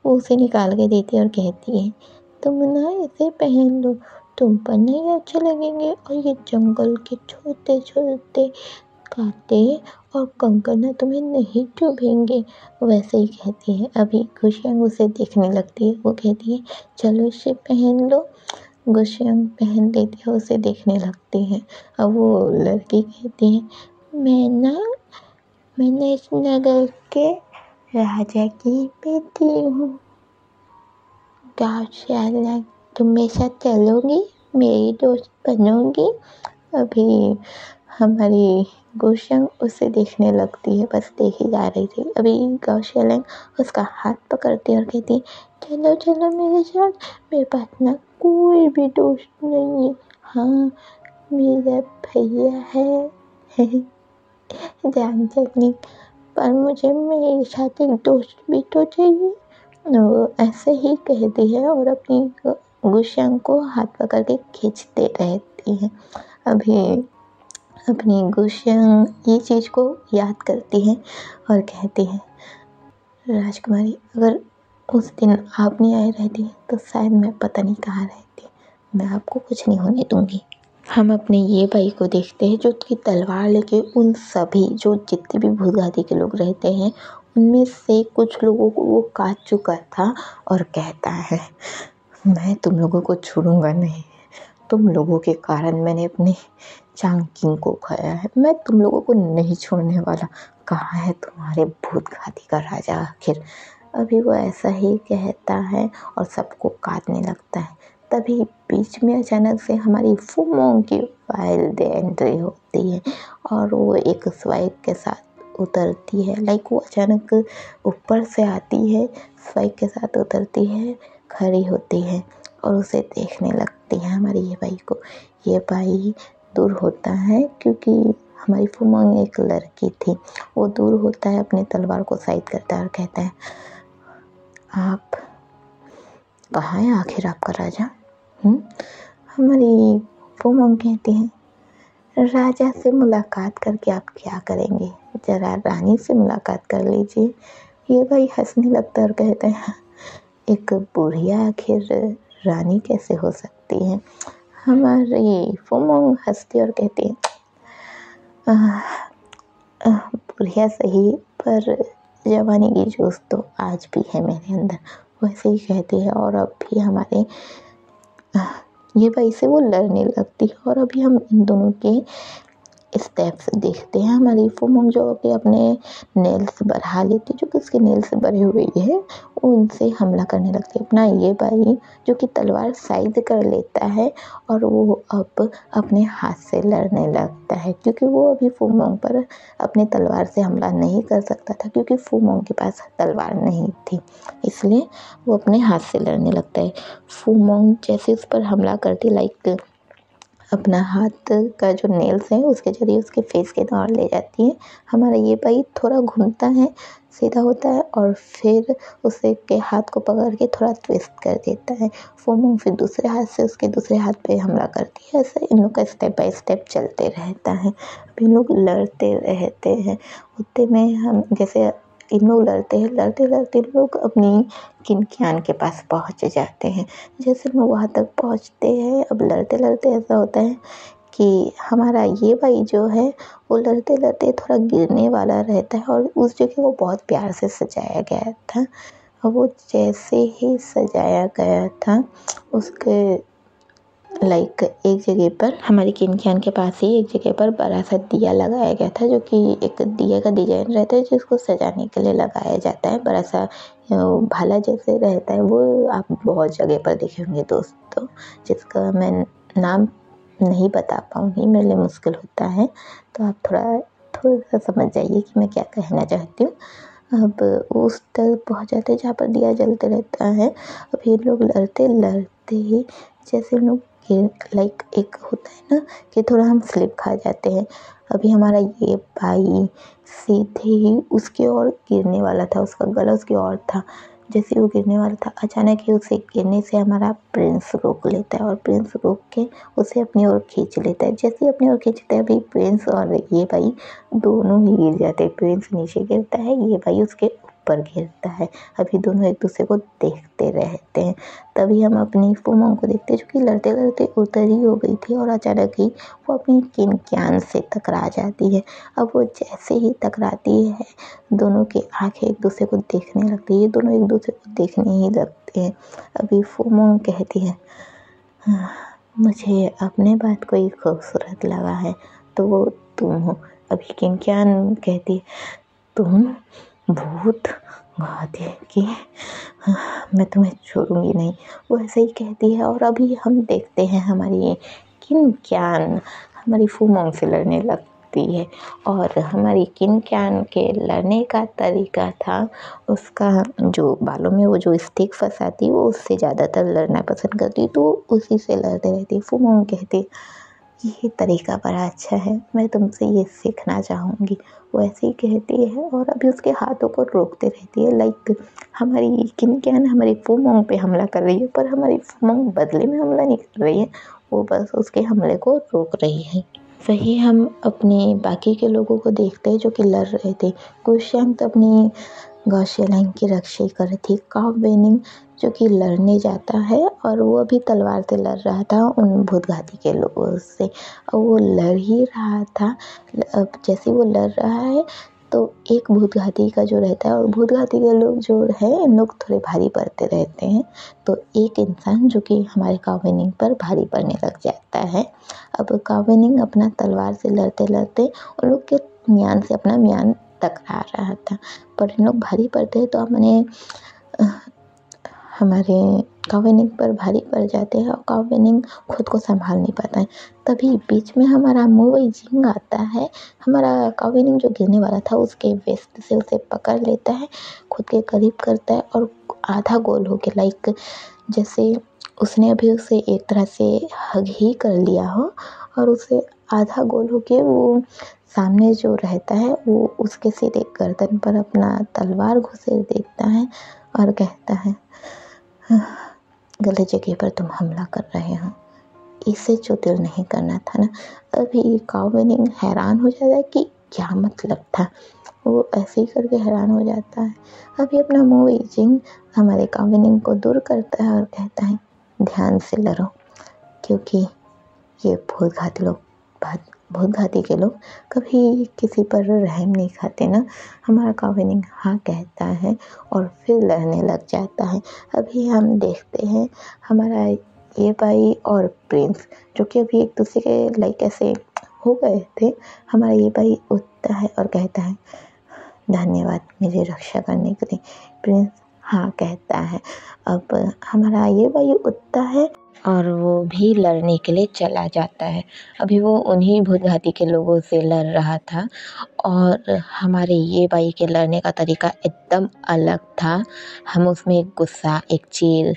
वो उसे निकाल के देती है और कहती है तुम ना इसे पहन लो, तुम पर नहीं अच्छे लगेंगे और ये जंगल के छोटे छोटे कांटे और कंकड़ ना तुम्हें नहीं चुभेंगे। वैसे ही कहती है। अभी गुशियांग उसे देखने लगती है, वो कहती है चलो इसे पहन लो। गुशियांग पहन लेती है, उसे देखने लगती है। अब वो लड़की कहती है मैंने इस नगर के राजा की बेटी हूँ, गाओशेलैंग तुम मेरे साथ चलोगी, मेरी दोस्त बनोगी। अभी हमारी गुशियन उसे देखने लगती है, बस देखी जा रही थी। अभी गाओ शेलैंग उसका हाथ पकड़ती है और कहती, चलो चलो मेरे साथ, मेरे पास ना कोई भी दोस्त नहीं है। हाँ, मेरा भैया है जान सकनी, पर मुझे मेरे साथ एक दोस्त भी तो चाहिए। वो ऐसे ही कहती है और अपनी गुशियन को हाथ पकड़ के खींचते रहती है। अभी अपनी गुशियन ये चीज़ को याद करती है और कहती है, राजकुमारी, अगर उस दिन आप नहीं आए रहती तो शायद मैं पता नहीं कहाँ रहती। मैं आपको कुछ नहीं होने दूंगी। हम अपने ये भाई को देखते हैं जो उसकी तलवार लेके उन सभी जो जितने भी भूत घाती के लोग रहते हैं उनमें से कुछ लोगों को वो काट चुका था और कहता है, मैं तुम लोगों को छोड़ूंगा नहीं। तुम लोगों के कारण मैंने अपने चांग किंग को खोया है। मैं तुम लोगों को नहीं छोड़ने वाला। कहाँ है तुम्हारे भूत घाती का राजा आखिर? अभी वो ऐसा ही कहता है और सबको काटने लगता है। तभी बीच में अचानक से हमारी फुमोंग की वाइल्ड एंट्री होती है और वो एक स्वाइप के साथ उतरती है। लाइक वो अचानक ऊपर से आती है, स्वाइप के साथ उतरती है, खड़ी होती है और उसे देखने लगती है हमारी ये भाई को। ये भाई दूर होता है क्योंकि हमारी फुमोंग एक लड़की थी। वो दूर होता है, अपनी तलवार को साइड करता है और कहता है, आप कहाँ है आखिर आपका राजा? हमारी फुमोंग कहती है, राजा से मुलाकात करके आप क्या करेंगे? जरा रानी से मुलाकात कर लीजिए। ये भाई हंसने लगता है और कहता है, एक बुढ़िया आखिर रानी कैसे हो सकती है? हमारी फुमोंग हंसती और कहती है, बुढ़िया सही, पर जवानी की जोश तो आज भी है मेरे अंदर। वैसे ही कहती है और अब भी हमारे ये भाई से वो लड़ने लगती है और अभी हम इन दोनों के स्टेप्स देखते हैं। हमारी फुमोंग जो कि अपने नेल्स बढ़ा लेती है, जो कि उसके नेल्स बढ़े हुए है, उनसे हमला करने लगती है। अपना ये भाई जो कि तलवार साइड कर लेता है और वो अब अपने हाथ से लड़ने लगता है क्योंकि वो अभी फुमोंग पर अपने तलवार से हमला नहीं कर सकता था क्योंकि फुमोंग के पास तलवार नहीं थी, इसलिए वो अपने हाथ से लड़ने लगता है। फुमोंग जैसे उस पर हमला करती, लाइक अपना हाथ का जो नेल्स है उसके जरिए उसके फेस के दौड़ ले जाती है। हमारा ये भाई थोड़ा घूमता है, सीधा होता है और फिर उसे के हाथ को पकड़ के थोड़ा ट्विस्ट कर देता है। फुमोंग फिर दूसरे हाथ से उसके दूसरे हाथ पे हमला करती है। ऐसे इन लोग का स्टेप बाय स्टेप चलते रहता है। अब इन लोग लड़ते रहते हैं। उतने में हम जैसे इन लोग लड़ते इन लोग अपनी किनकियान के पास पहुंच जाते हैं। जैसे लोग वहाँ तक पहुँचते हैं, अब लड़ते ऐसा होता है कि हमारा ये भाई जो है वो लड़ते थोड़ा गिरने वाला रहता है और उस जगह को बहुत प्यार से सजाया गया था। वो जैसे ही सजाया गया था उसके लाइक एक जगह पर हमारी किनकियान के पास ही एक जगह पर बड़ा सा दिया लगाया गया था, जो कि एक दिया का डिजाइन रहता है जिसको सजाने के लिए लगाया जाता है। बड़ा सा भाला जैसे रहता है, वो आप बहुत जगह पर देखे होंगे दोस्तों, जिसका मैं नाम नहीं बता पाऊँगी, मेरे लिए मुश्किल होता है, तो आप थोड़ा सा समझ जाइए कि मैं क्या कहना चाहती हूँ। अब उस तरफ पहुँच जाते हैं जहाँ पर दिया जलते रहता है। अब ये लोग लड़ते ही जैसे लोग लाइक एक होता है ना कि थोड़ा हम स्लिप खा जाते हैं। अभी हमारा ये भाई सीधे ही उसकी ओर गिरने वाला था, उसका गला उसकी ओर था। जैसे ही वो गिरने वाला था अचानक ही उसे गिरने से हमारा प्रिंस रोक लेता है और प्रिंस रोक के उसे अपनी ओर खींच लेता है। जैसे ही अपनी ओर खींचता है अभी प्रिंस और ये भाई दोनों ही गिर जाते हैं। प्रिंस नीचे गिरता है, ये भाई उसके ऊपर गिरता है। अभी दोनों एक दूसरे को देखते रहते हैं। तभी हम अपनी फुमोंग को देखते हैं जो कि लड़ते उतर ही हो गई थी और अचानक ही वो अपनी किनकियान से टकरा जाती है। अब वो जैसे ही टकराती है दोनों की आंखें एक दूसरे को देखने लगती है, दोनों एक दूसरे को देखने ही लगते हैं। अभी फुमोंग कहती है, मुझे अपने बात कोई खूबसूरत लगा है तो वो तुम हो। अभी किनकियान कहती है, तुम भूत घाती की, मैं तुम्हें छोड़ूंगी नहीं। वो ऐसे ही कहती है और अभी हम देखते हैं हमारी किनकियान हमारी फुमोंग से लड़ने लगती सकती है। और हमारी किन कैन के लड़ने का तरीका था, उसका जो बालों में वो जो स्टिक फंसाती वो उससे ज़्यादातर लड़ना पसंद करती, तो उसी से लड़ते रहती। फुमोंग कहती ये तरीका बड़ा अच्छा है, मैं तुमसे ये सीखना चाहूँगी। वो ऐसे ही कहती है और अभी उसके हाथों को रोकते रहती है। लाइक हमारी किनकिन हमारी फुमोंग पे हमला कर रही है, पर हमारी फुमोंग बदले में हमला नहीं कर रही है, वो बस उसके हमले को रोक रही है। वही हम अपने बाकी के लोगों को देखते हैं जो कि लड़ रहे थे। गुशियांग तो अपनी गाओशियांग की रक्षा कर रही थी। काव बेनिंग जो कि लड़ने जाता है और वो अभी तलवार से लड़ रहा था उन भूतघाती के लोगों से, और वो लड़ ही रहा था। अब जैसे वो लड़ रहा है तो एक भूतघाती का जो रहता है, और भूतघाती के लोग जो है इन लोग थोड़े भारी पड़ते रहते हैं, तो एक इंसान जो कि हमारे काव बेनिंग पर भारी पड़ने लग जाता है। अब काव बेनिंग अपना तलवार से लड़ते लड़ते उन लोग के म्यान से अपना म्यान टकरा रहा था, पर इन लोग भारी पड़ते हैं तो हमारे काव बेनिंग पर भारी पड़ जाते हैं और काव बेनिंग खुद को संभाल नहीं पाता है। तभी बीच में हमारा मुवई जिंग आता है। हमारा काव बेनिंग जो गिरने वाला था उसके वेस्ट से उसे पकड़ लेता है, खुद के करीब करता है और आधा गोल होके, लाइक जैसे उसने अभी उसे एक तरह से हग ही कर लिया हो, और उसे आधा गोल होके वो सामने जो रहता है वो उसके सीधे गर्दन पर अपना तलवार घुसेड़ देता है और कहता है गलत जगह पर तुम हमला कर रहे हो, इसे जो दिल नहीं करना था ना। अभी काव बेनिंग हैरान हो जाता है कि क्या मतलब था, वो ऐसे ही करके हैरान हो जाता है। अभी अपना मुवई जिंग हमारे काव बेनिंग को दूर करता है और कहता है ध्यान से लड़ो, क्योंकि ये भूतघाती के लोग कभी किसी पर रहम नहीं खाते ना। हमारा काव बेनिंग हाँ कहता है और फिर लड़ने लग जाता है। अभी हम देखते हैं हमारा ये भाई और प्रिंस जो कि अभी एक दूसरे के लाइक ऐसे हो गए थे। हमारा ये भाई उठता है और कहता है धन्यवाद मेरी रक्षा करने के लिए। प्रिंस हाँ कहता है। अब हमारा ये भाई उठता है और वो भी लड़ने के लिए चला जाता है। अभी वो उन्हीं भूतघाती के लोगों से लड़ रहा था और हमारे ये भाई के लड़ने का तरीका एकदम अलग था। हम उसमें एक गुस्सा, एक चील,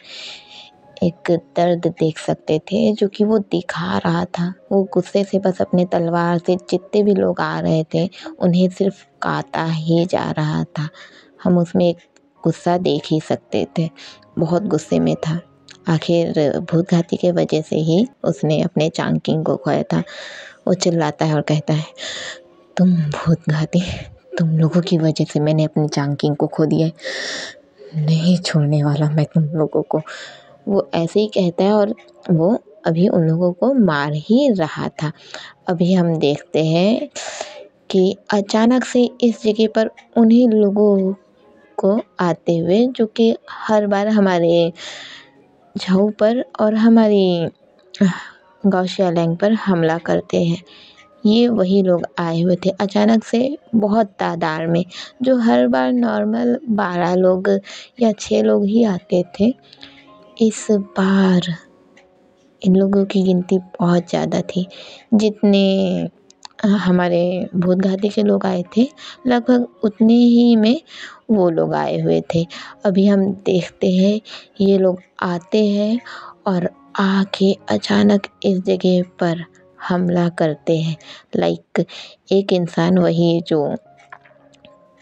एक दर्द देख सकते थे जो कि वो दिखा रहा था। वो गुस्से से बस अपने तलवार से जितने भी लोग आ रहे थे उन्हें सिर्फ काटा ही जा रहा था। हम उसमें एक गुस्सा देख ही सकते थे, बहुत गुस्से में था। आखिर भूतघाती के वजह से ही उसने अपने चांगकिंग को खोया था। वो चिल्लाता है और कहता है तुम भूतघाती, तुम लोगों की वजह से मैंने अपनी चांगकिंग को खो दिया है, नहीं छोड़ने वाला मैं तुम लोगों को। वो ऐसे ही कहता है और वो अभी उन लोगों को मार ही रहा था। अभी हम देखते हैं कि अचानक से इस जगह पर उन्हीं लोगों को आते हुए जो कि हर बार हमारे झाऊ पर और हमारी गाओशियांग पर हमला करते हैं, ये वही लोग आए हुए थे अचानक से बहुत तादाद में। जो हर बार नॉर्मल 12 लोग या 6 लोग ही आते थे, इस बार इन लोगों की गिनती बहुत ज़्यादा थी। जितने हमारे भूतघाती के लोग आए थे लगभग उतने ही में वो लोग आए हुए थे। अभी हम देखते हैं ये लोग आते हैं और आके अचानक इस जगह पर हमला करते हैं। लाइक एक इंसान वही जो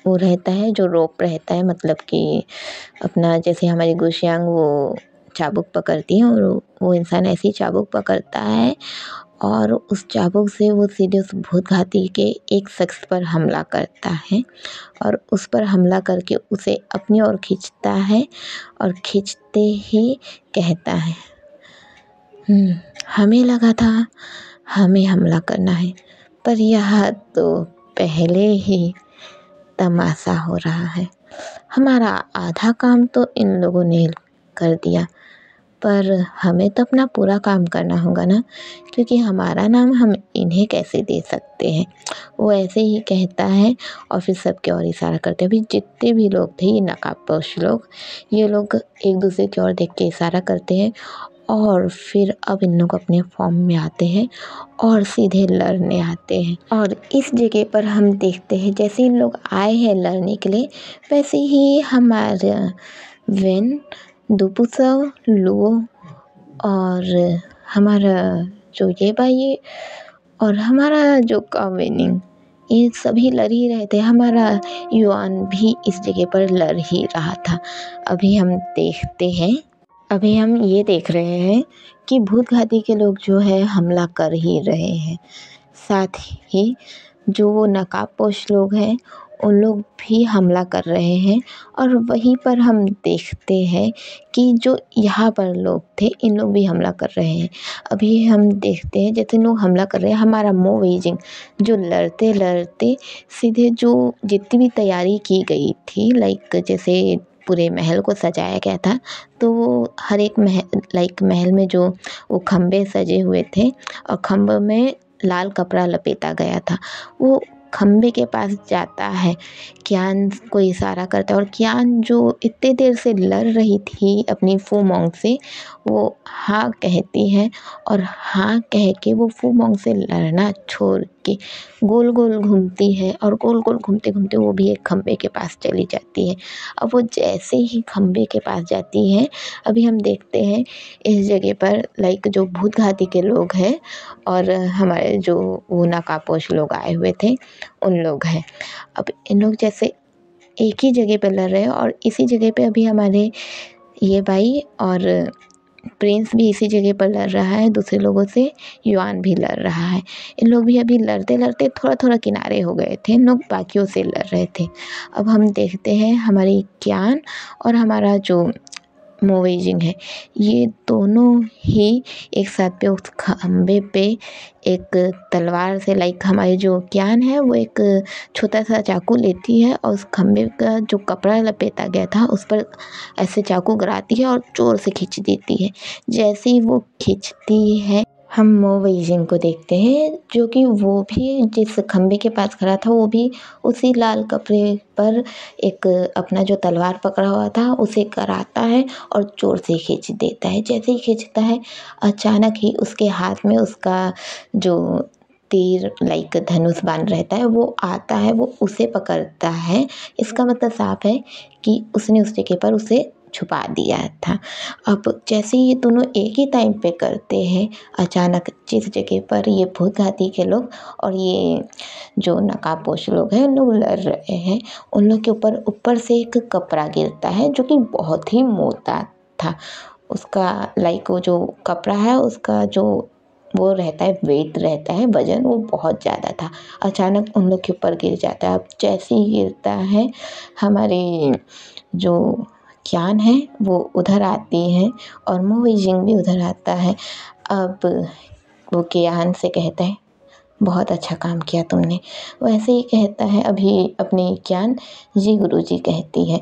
वो रहता है, जो रोप रहता है, मतलब कि अपना जैसे हमारी गुशियांग वो चाबुक पकड़ती है और वो इंसान ऐसे ही चाबुक पकड़ता है और उस चाबुक से वो सीधे उस भूतघाती के एक शख्स पर हमला करता है और उस पर हमला करके उसे अपनी ओर खींचता है और खींचते ही कहता है हमें लगा था हमें हमला करना है, पर यह तो पहले ही तमाशा हो रहा है। हमारा आधा काम तो इन लोगों ने कर दिया, पर हमें तो अपना पूरा काम करना होगा ना, क्योंकि हमारा नाम हम इन्हें कैसे दे सकते हैं। वो ऐसे ही कहता है और फिर सबके ओर इशारा करते हैं। अभी जितने भी लोग थे ये नकाबपोश लोग, ये लोग एक दूसरे की ओर देख के इशारा करते हैं और फिर अब इन लोग अपने फॉर्म में आते हैं और सीधे लड़ने आते हैं। और इस जगह पर हम देखते हैं जैसे इन लोग आए हैं लड़ने के लिए, वैसे ही हमारा वेन, दुपुसव, लुओ और हमारा जो ये भाई और हमारा जो कावेनिंग, ये सभी लड़ ही रहे थे। हमारा युआन भी इस जगह पर लड़ ही रहा था। अभी हम ये देख रहे हैं कि भूत घाटी के लोग जो है हमला कर ही रहे हैं। साथ ही जो वो नकाबपोश लोग हैं उन लोग भी हमला कर रहे हैं। और वहीं पर हम देखते हैं कि जो यहाँ पर लोग थे इन लोग भी हमला कर रहे हैं। अभी हम देखते हैं जैसे लोग हमला कर रहे हैं, हमारा मो वेइजिंग जो लड़ते लड़ते सीधे जो जितनी भी तैयारी की गई थी, लाइक जैसे पूरे महल को सजाया गया था, तो वो हर एक महल में जो वो खम्भे सजे हुए थे और खम्भों में लाल कपड़ा लपेटा गया था, वो खम्भे के पास जाता है, कियान को इशारा करता है और कियान जो इतने देर से लड़ रही थी अपनी फूमोंग से, वो हाँ कहती है और हाँ कह के वो फूमोंग से लड़ना छोड़ के गोल गोल घूमती है और गोल गोल घूमते घूमते वो भी एक खम्भे के पास चली जाती है। अब वो जैसे ही खम्भे के पास जाती है, अभी हम देखते हैं इस जगह पर लाइक जो भूत घाटी के लोग हैं और हमारे जो वो नकाबपोश लोग आए हुए थे उन लोग हैं। अब इन लोग जैसे एक ही जगह पे लड़ रहे हैं और इसी जगह पे अभी हमारे ये भाई और प्रिंस भी इसी जगह पर लड़ रहा है दूसरे लोगों से, युआन भी लड़ रहा है। इन लोग भी अभी लड़ते लड़ते थोड़ा थोड़ा किनारे हो गए थे, इन लोग बाकियों से लड़ रहे थे। अब हम देखते हैं हमारी कियान और हमारा जो मो वेइजिंग है, ये दोनों ही एक साथ पे उस खम्भे पे एक तलवार से, लाइक हमारी जो कियान है वो एक छोटा सा चाकू लेती है और उस खम्भे का जो कपड़ा लपेटा गया था उस पर ऐसे चाकू गिराती है और जोर से खींच देती है। जैसे ही वो खींचती है, हम मो वेइजिंग को देखते हैं जो कि वो भी जिस खम्भे के पास खड़ा था वो भी उसी लाल कपड़े पर एक अपना जो तलवार पकड़ा हुआ था उसे कराता है और जोर से खींच देता है। जैसे ही खींचता है, अचानक ही उसके हाथ में उसका जो तीर लाइक धनुष बाण रहता है वो आता है, वो उसे पकड़ता है। इसका मतलब साफ है कि उसने उस जगह पर उसे छुपा दिया था। अब जैसे ये दोनों एक ही टाइम पे करते हैं, अचानक जिस जगह पर ये भूत घाटी के लोग और ये जो नकाबपोश लोग हैं उन लोग लड़ रहे हैं, उन लोग के ऊपर से एक कपड़ा गिरता है जो कि बहुत ही मोटा था। उसका लाइक वो जो कपड़ा है उसका जो वो रहता है, वेट रहता है, वजन वो बहुत ज़्यादा था। अचानक उन लोग के ऊपर गिर जाता है। अब जैसे ही गिरता है, हमारे जो कियान है वो उधर आती है और मो वेइजिंग भी उधर आता है। अब वो कियान से कहता है बहुत अच्छा काम किया तुमने, वैसे ही कहता है अभी अपनी कियान जी गुरुजी कहती है।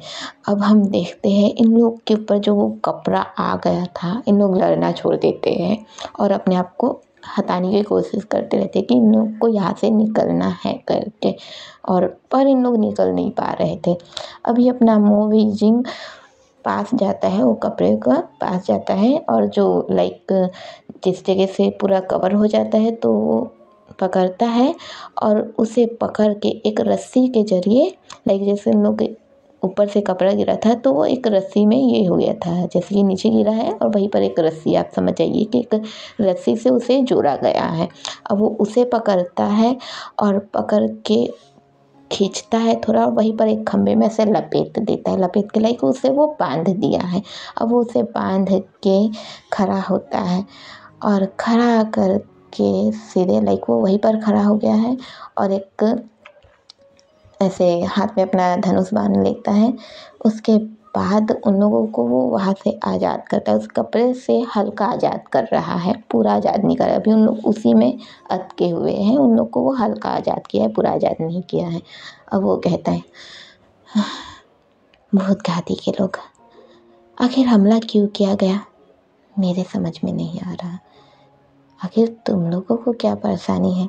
अब हम देखते हैं इन लोग के ऊपर जो वो कपड़ा आ गया था, इन लोग लड़ना छोड़ देते हैं और अपने आप को हटाने की कोशिश करते रहते कि इन लोग को यहाँ से निकलना है करके, और पर इन लोग निकल नहीं पा रहे थे। अभी अपना मो वेइजिंग पास जाता है, वो कपड़े का पास जाता है और जो लाइक जिस जगह से पूरा कवर हो जाता है तो वो पकड़ता है और उसे पकड़ के एक रस्सी के जरिए, लाइक जैसे हम लोग ऊपर से कपड़ा गिरा था तो वो एक रस्सी में ये हो गया था, जैसे कि नीचे गिरा है और वहीं पर एक रस्सी, आप समझ जाइए कि एक रस्सी से उसे जोड़ा गया है। अब वो उसे पकड़ता है और पकड़ के खींचता है थोड़ा और वहीं पर एक खम्भे में से लपेट देता है, लपेट के लाइक उसे वो बांध दिया है। अब वो उसे बांध के खड़ा होता है और खड़ा करके सीधे लाइक वो वहीं पर खड़ा हो गया है और एक ऐसे हाथ में अपना धनुष बाण लेता है। उसके बाद उन लोगों को वो वहाँ से आज़ाद करता है, उस कपड़े से हल्का आज़ाद कर रहा है, पूरा आज़ाद नहीं कर रहा। अभी उन लोग उसी में अटके हुए हैं, उन लोग को वो हल्का आज़ाद किया है, पूरा आज़ाद नहीं किया है। अब वो कहता है भूत घाटी के लोग, आखिर हमला क्यों किया गया मेरे समझ में नहीं आ रहा। आखिर तुम लोगों को क्या परेशानी है,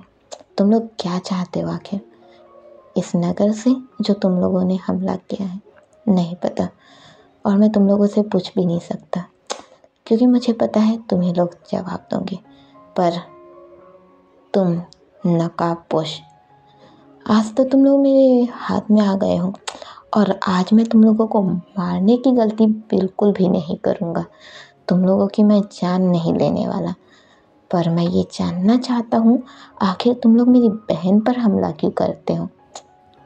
तुम लोग क्या चाहते हो आखिर इस नगर से जो तुम लोगों ने हमला किया है? नहीं पता और मैं तुम लोगों से पूछ भी नहीं सकता, क्योंकि मुझे पता है तुम ही लोग जवाब दोगे। पर तुम नकाबपोश, आज तो तुम लोग मेरे हाथ में आ गए हो और आज मैं तुम लोगों को मारने की गलती बिल्कुल भी नहीं करूँगा। तुम लोगों की मैं जान नहीं लेने वाला। पर मैं ये जानना चाहता हूँ, आखिर तुम लोग मेरी बहन पर हमला क्यों करते हो?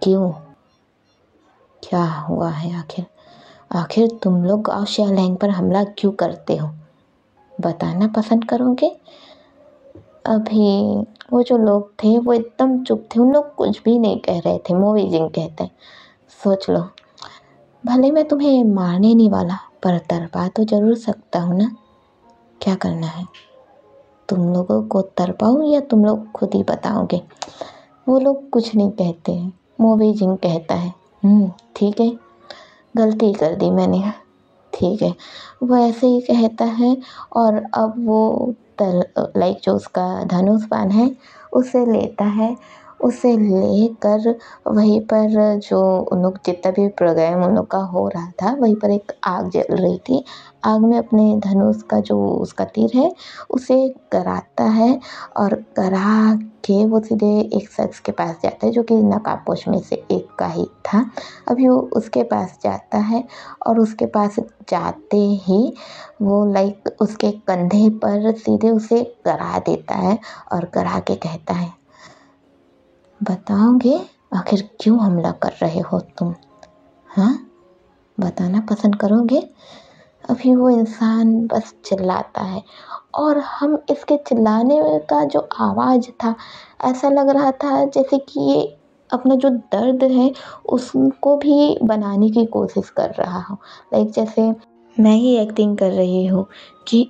क्यों? क्या हुआ है आखिर? आखिर तुम लोग गाओ शियालैंग पर हमला क्यों करते हो? बताना पसंद करोगे? अभी वो जो लोग थे वो एकदम चुप थे, उन लोग कुछ भी नहीं कह रहे थे। मो वेइजिंग कहते हैं, सोच लो, भले मैं तुम्हें मारने नहीं वाला पर तड़पा तो जरूर सकता हूँ ना। क्या करना है? तुम लोगों को तड़पाऊँ या तुम लोग खुद ही बताओगे? वो लोग कुछ नहीं कहते हैं, मो वेइजिंग कहता है ठीक है, गलती कर दी मैंने, ठीक है। वो ऐसे ही कहता है और अब वो लाइक जो उसका धनुष बाण है उसे लेता है। उसे लेकर वहीं पर जो उन लोग जितना भी प्रोग्राम उन लोग का हो रहा था वहीं पर एक आग जल रही थी। आग में अपने धनुष का जो उसका तीर है उसे कराता है और करा के वो सीधे एक शख्स के पास जाता है जो कि नकाबपोश में से एक का ही था। अभी वो उसके पास जाता है और उसके पास जाते ही वो लाइक उसके कंधे पर सीधे उसे करा देता है और करा के कहता है, बताओगे आखिर क्यों हमला कर रहे हो तुम? हाँ, बताना पसंद करोगे? अभी वो इंसान बस चिल्लाता है और हम इसके चिल्लाने का जो आवाज़ था ऐसा लग रहा था जैसे कि ये अपना जो दर्द है उसको भी बनाने की कोशिश कर रहा हो। लाइक जैसे मैं ही एक्टिंग कर रही हूँ कि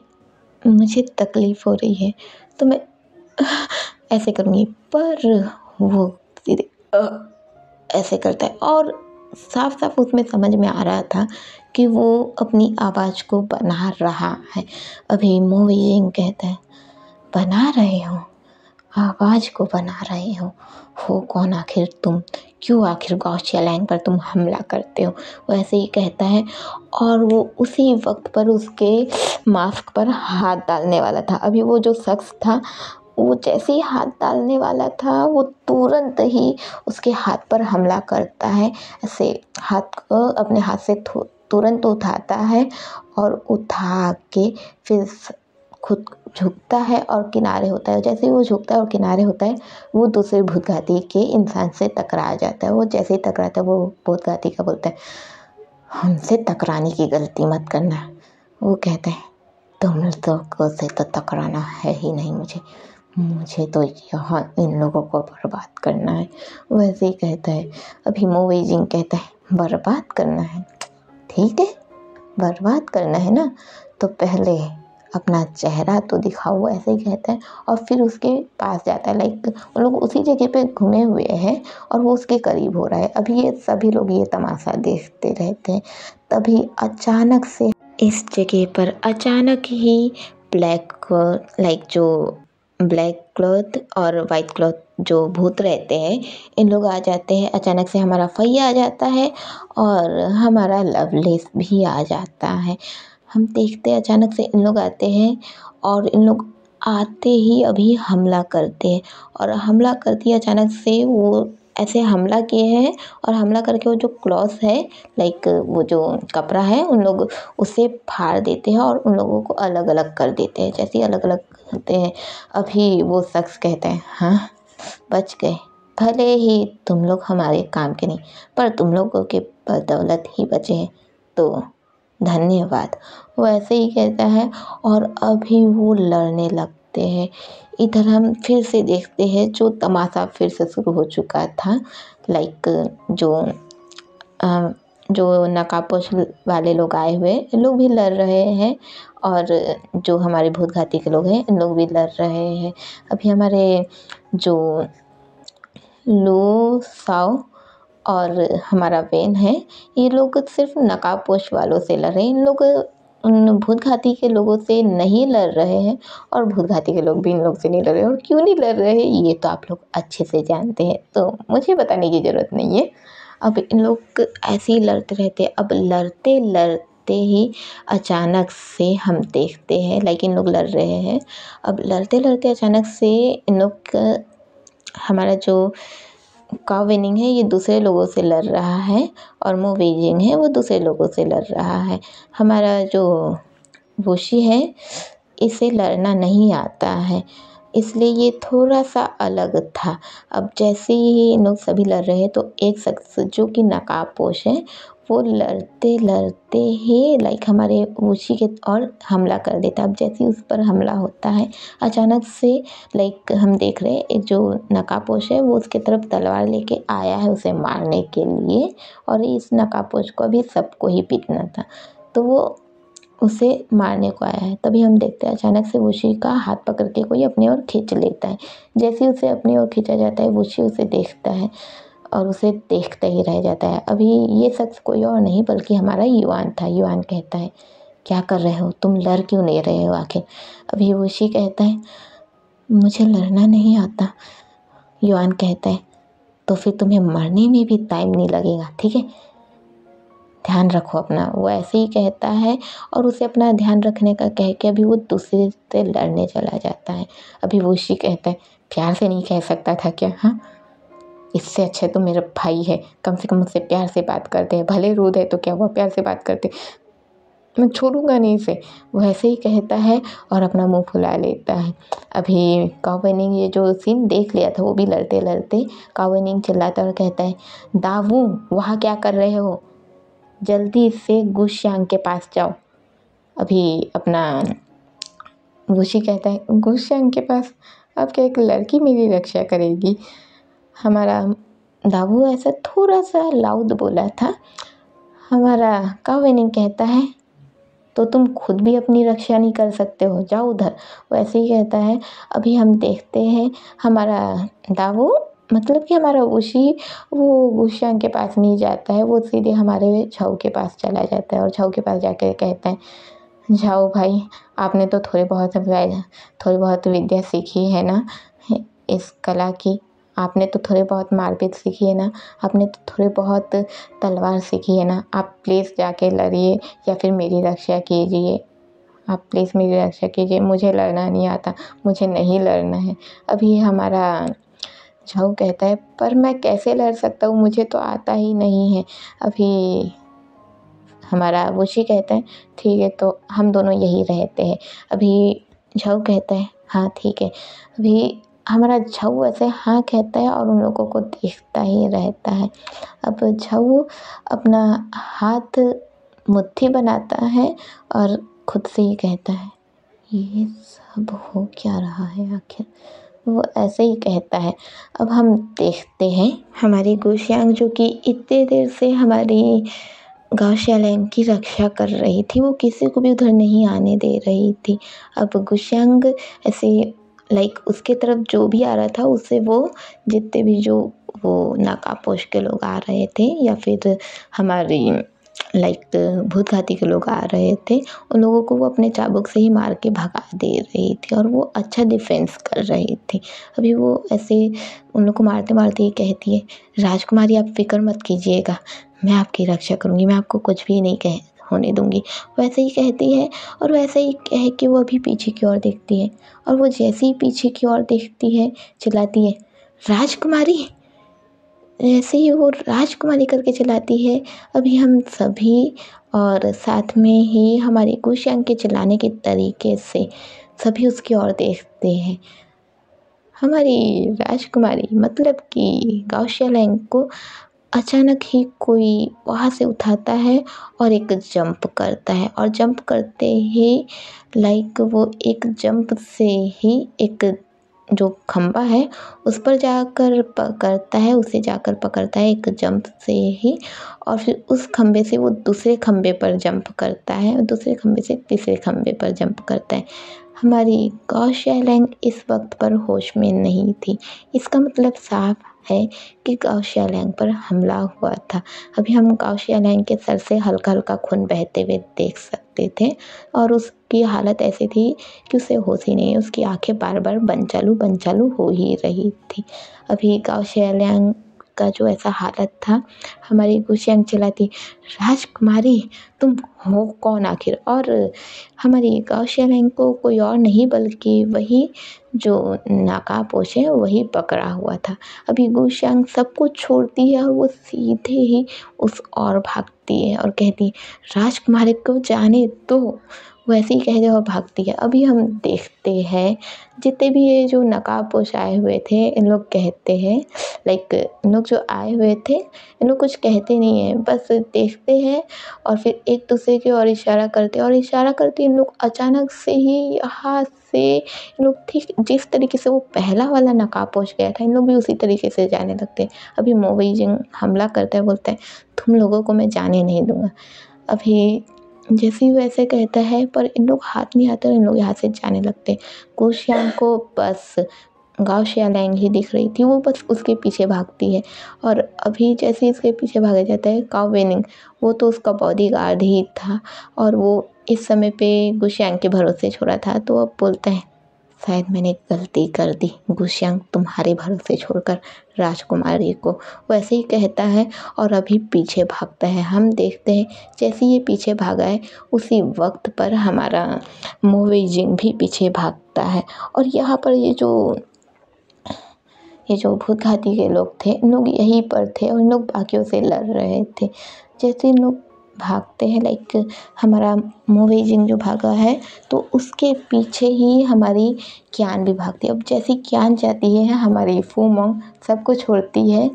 मुझे तकलीफ़ हो रही है तो मैं ऐसे करूँगी, पर वो सीधे ऐसे करता है और साफ साफ उसमें समझ में आ रहा था कि वो अपनी आवाज़ को बना रहा है। अभी मो वेइजिंग कहता है, बना रहे हो? आवाज़ को बना रहे हो कौन आखिर तुम? क्यों आखिर गाओ शियालैंग पर तुम हमला करते हो? वो ऐसे ही कहता है और वो उसी वक्त पर उसके मास्क पर हाथ डालने वाला था। अभी वो जो शख्स था वो जैसे ही हाथ डालने वाला था वो तुरंत ही उसके हाथ पर हमला करता है। ऐसे हाथ को अपने हाथ से तुरंत उठाता है और उठा के फिर खुद झुकता है और किनारे होता है। जैसे ही वो झुकता है और किनारे होता है वो दूसरे भूतघाती के इंसान से टकरा जाता है। वो जैसे ही टकराता है वो भूतघाती का बोलता है, हमसे टकराने की गलती मत करना। वो कहता है, तुम लोगों से तो टकराना है ही नहीं, मुझे तो यहाँ इन लोगों को बर्बाद करना है। वैसे ही कहता है। अभी मो वेइजिंग कहता है, बर्बाद करना है? ठीक है, बर्बाद करना है ना, तो पहले अपना चेहरा तो दिखाओ। वो ऐसे ही कहता है और फिर उसके पास जाता है। लाइक उन लोग उसी जगह पे घूमे हुए हैं और वो उसके करीब हो रहा है। अभी ये सभी लोग ये तमाशा देखते रहते हैं। तभी अचानक से इस जगह पर अचानक ही ब्लैक लाइक जो ब्लैक क्लॉथ और वाइट क्लॉथ जो भूत रहते हैं इन लोग आ जाते हैं। अचानक से हमारा फैया आ जाता है और हमारा लवलेस भी आ जाता है। हम देखते हैं अचानक से इन लोग आते हैं और इन लोग आते ही अभी हमला करते हैं और हमला करती है अचानक से। वो ऐसे हमला किए हैं और हमला करके वो जो क्लॉथ है लाइक वो जो कपड़ा है उन लोग उसे फाड़ देते हैं और उन लोगों को अलग अलग कर देते हैं। जैसे ही अलग अलग करते हैं अभी वो शख्स कहते हैं, हाँ बच गए, भले ही तुम लोग हमारे काम के नहीं पर तुम लोगों के बदौलत ही बचे हैं, तो धन्यवाद। वो ऐसे ही कहता है और अभी वो लड़ने लगते हैं। इधर हम फिर से देखते हैं जो तमाशा फिर से शुरू हो चुका था। लाइक जो नकाबपोश वाले लोग आए हुए इन लोग भी लड़ रहे हैं और जो हमारे भूतघाती के लोग हैं इन लोग भी लड़ रहे हैं। अभी हमारे जो लो साओ और हमारा वेन है ये लोग सिर्फ नकाबपोश वालों से लड़ रहे हैं। इन लोग उन भूतघाती के लोगों से नहीं लड़ रहे हैं और भूतघाती के लोग भी इन लोग से नहीं लड़ रहे हैं। और क्यों नहीं लड़ रहे हैं ये तो आप लोग अच्छे से जानते हैं, तो मुझे बताने की ज़रूरत नहीं है। अब इन लोग ऐसे ही लड़ते रहते। अब लड़ते लड़ते लड़ते ही अचानक से हम देखते हैं लाइक इन लोग लड़ रहे हैं। अब लड़ते लड़ते अचानक से इन लोग का हमारा जो काउ विनिंग है ये दूसरे लोगों से लड़ रहा है और मो बेजिंग है वो दूसरे लोगों से लड़ रहा है। हमारा जो वुशी है इसे लड़ना नहीं आता है, इसलिए ये थोड़ा सा अलग था। अब जैसे ही इन लोग सभी लड़ रहे हैं तो एक शख्स जो कि नकाबपोश है वो लड़ते लड़ते ही लाइक हमारे वुशी के और हमला कर देता है। अब जैसे ही उस पर हमला होता है अचानक से लाइक हम देख रहे हैं एक जो नकाबपोश है वो उसके तरफ तलवार लेके आया है उसे मारने के लिए, और इस नकाबपोश को भी सबको ही पीटना था तो वो उसे मारने को आया है। तभी हम देखते हैं अचानक से वुशी का हाथ पकड़ के कोई अपनी ओर खींच लेता है। जैसे ही उसे अपनी ओर खींचा जाता है वुशी उसे देखता है और उसे देखता ही रह जाता है। अभी ये शख्स कोई और नहीं बल्कि हमारा युआन था। युआन कहता है क्या कर रहे हो, तुम लड़ क्यों नहीं रहे हो आखिर। अभी वुशी कहता है मुझे लड़ना नहीं आता। युआन कहता है तो फिर तुम्हें मरने में भी टाइम नहीं लगेगा, ठीक है, ध्यान रखो अपना। वो ऐसे ही कहता है और उसे अपना ध्यान रखने का कह के अभी वो दूसरे से लड़ने चला जाता है। अभी वुशी कहता है प्यार से नहीं कह सकता था क्या, हाँ, इससे अच्छा तो मेरा भाई है, कम से कम मुझसे प्यार से बात करते हैं, भले रूद है तो क्या हुआ, प्यार से बात करते, मैं छोड़ूंगा नहीं इसे। वो ऐसे ही कहता है और अपना मुंह फुला लेता है। अभी काउ वेनिंग ये जो सीन देख लिया था वो भी लड़ते लड़ते काउ वेनिंग चिल्लाता और कहता है दावू वहाँ क्या कर रहे हो, जल्दी से गुशियांग के पास जाओ। अभी अपना वुशी कहता है गुशियांग के पास, अब क्या एक लड़की मेरी रक्षा करेगी। हमारा दावू ऐसा थोड़ा सा लाउड बोला था। हमारा काउ वेनिंग कहता है तो तुम खुद भी अपनी रक्षा नहीं कर सकते हो, जाओ उधर। वो ऐसे ही कहता है। अभी हम देखते हैं हमारा दावू मतलब कि हमारा वुशी वो गुशियांग के पास नहीं जाता है, वो सीधे हमारे झाऊ के पास चला जाता है और झाऊ के पास जाकर कहता है झाऊ भाई आपने तो थोड़ी बहुत विद्या सीखी है ना इस कला की, आपने तो थोड़ी बहुत मारपीट सीखी है ना, आपने तो थोड़ी बहुत तलवार सीखी है ना, आप प्लीज़ जाके लड़िए या फिर मेरी रक्षा कीजिए, आप प्लीज़ मेरी रक्षा कीजिए, मुझे लड़ना नहीं आता, मुझे नहीं लड़ना है। अभी हमारा झाऊ कहता है पर मैं कैसे लड़ सकता हूँ, मुझे तो आता ही नहीं है। अभी हमारा वुशी कहता है ठीक है तो हम दोनों यही रहते हैं। अभी झाऊ कहता है हाँ ठीक है। अभी हमारा झाऊ ऐसे हाँ कहता है और उन लोगों को देखता ही रहता है। अब झाऊ अपना हाथ मुट्ठी बनाता है और खुद से ही कहता है ये सब हो क्या रहा है आखिर, वो ऐसे ही कहता है। अब हम देखते हैं हमारी गुशियांग जो कि इतने देर से हमारी गाओशियालैंग की रक्षा कर रही थी, वो किसी को भी उधर नहीं आने दे रही थी। अब गुशियांग ऐसे लाइक उसके तरफ जो भी आ रहा था उससे वो जितने भी जो वो नकाबपोश के लोग आ रहे थे या फिर हमारी लाइक भूतघाती के लोग आ रहे थे उन लोगों को वो अपने चाबुक से ही मार के भगा दे रही थी और वो अच्छा डिफेंस कर रही थी। अभी वो ऐसे उन लोग को मारते मारते ही कहती है राजकुमारी आप फिक्र मत कीजिएगा, मैं आपकी रक्षा करूँगी, मैं आपको कुछ भी नहीं कह होने दूँगी। वैसे ही कहती है और वैसे ही कह के वो अभी पीछे की ओर देखती है और वो जैसे ही पीछे की ओर देखती है चिल्लाती है राजकुमारी, ऐसे ही वो राजकुमारी करके चिल्लाती है। अभी हम सभी और साथ में ही हमारी गुशियांग के चिल्लाने के तरीके से सभी उसकी ओर देखते हैं। हमारी राजकुमारी मतलब कि गाओशियालैंग को अचानक ही कोई वहाँ से उठाता है और एक जंप करता है और जंप करते ही लाइक वो एक जंप से ही एक जो खंबा है उस पर जाकर पकड़ता है, उसे जाकर पकड़ता है एक जंप से ही और फिर उस खंबे से वो दूसरे खंबे पर जंप करता है और दूसरे खंबे से तीसरे खंबे पर जंप करता है। हमारी गाओशियालैंग इस वक्त पर होश में नहीं थी। इसका मतलब साफ है कि गाओशियालैंग पर हमला हुआ था। अभी हम गाओशियालैंग के सर से हल्का हल्का खून बहते हुए देख सकते थे और उसकी हालत ऐसी थी कि उसे होश ही नहीं, उसकी आंखें बार बार बंद चालू हो ही रही थी। अभी गाओशियालैंग का जो ऐसा हालत था, हमारी गुशियांग चिल्लाती, राजकुमारी तुम हो कौन आखिर? और हमारी गाओशियालैंग को कोई और नहीं बल्कि वही जो नकाबपोश है वही पकड़ा हुआ था। अभी गुशियांग सब कुछ छोड़ती है और वो सीधे ही उस ओर भागती है और कहती है, राजकुमारी को जाने दो। वो ऐसे ही कहते और भागती है। अभी हम देखते हैं जितने भी ये जो नकाबपोश आए हुए थे, इन लोग कहते हैं लाइक इन लोग जो आए हुए थे, इन लोग कुछ कहते नहीं हैं, बस देखते हैं और फिर एक दूसरे की ओर इशारा करते हैं और इशारा करते इन लोग अचानक से ही यहाँ से इन लोग ठीक जिस तरीके से वो पहला वाला नकाबपोश गया था, इन लोग भी उसी तरीके से जाने लगते हैं। अभी मोवेइजिंग हमला करता है, बोलता है तुम लोगों को मैं जाने नहीं दूँगा। अभी जैसे ही वो ऐसे कहता है पर इन लोग हाथ नहीं आते और इन लोग यहाँ से जाने लगते हैं। गुशियांग को बस गाओशियालैंग ही दिख रही थी, वो बस उसके पीछे भागती है और अभी जैसे इसके पीछे भागा जाता है काओ वेनिंग, वो तो उसका बॉडीगार्ड ही था और वो इस समय पे गुशियांग के भरोसे छोड़ा था। तो अब बोलता है, शायद मैंने गलती कर दी गुशियांग, तुम्हारे भरोसे छोड़कर राजकुमारी को। वैसे ही कहता है और अभी पीछे भागता है। हम देखते हैं जैसे ये पीछे भागा है उसी वक्त पर हमारा मोवेइजिंग भी पीछे भागता है और यहाँ पर ये जो भूतघाती के लोग थे, इन लोग यहीं पर थे और इन लोग बाकियों से लड़ रहे थे। जैसे इन लोग भागते हैं लाइक हमारा मोवेइजिंग जो भागा है तो उसके पीछे ही हमारी क्यान भी भागती है। अब जैसी क्यान जाती है हमारी फूमोंग सबको छोड़ती है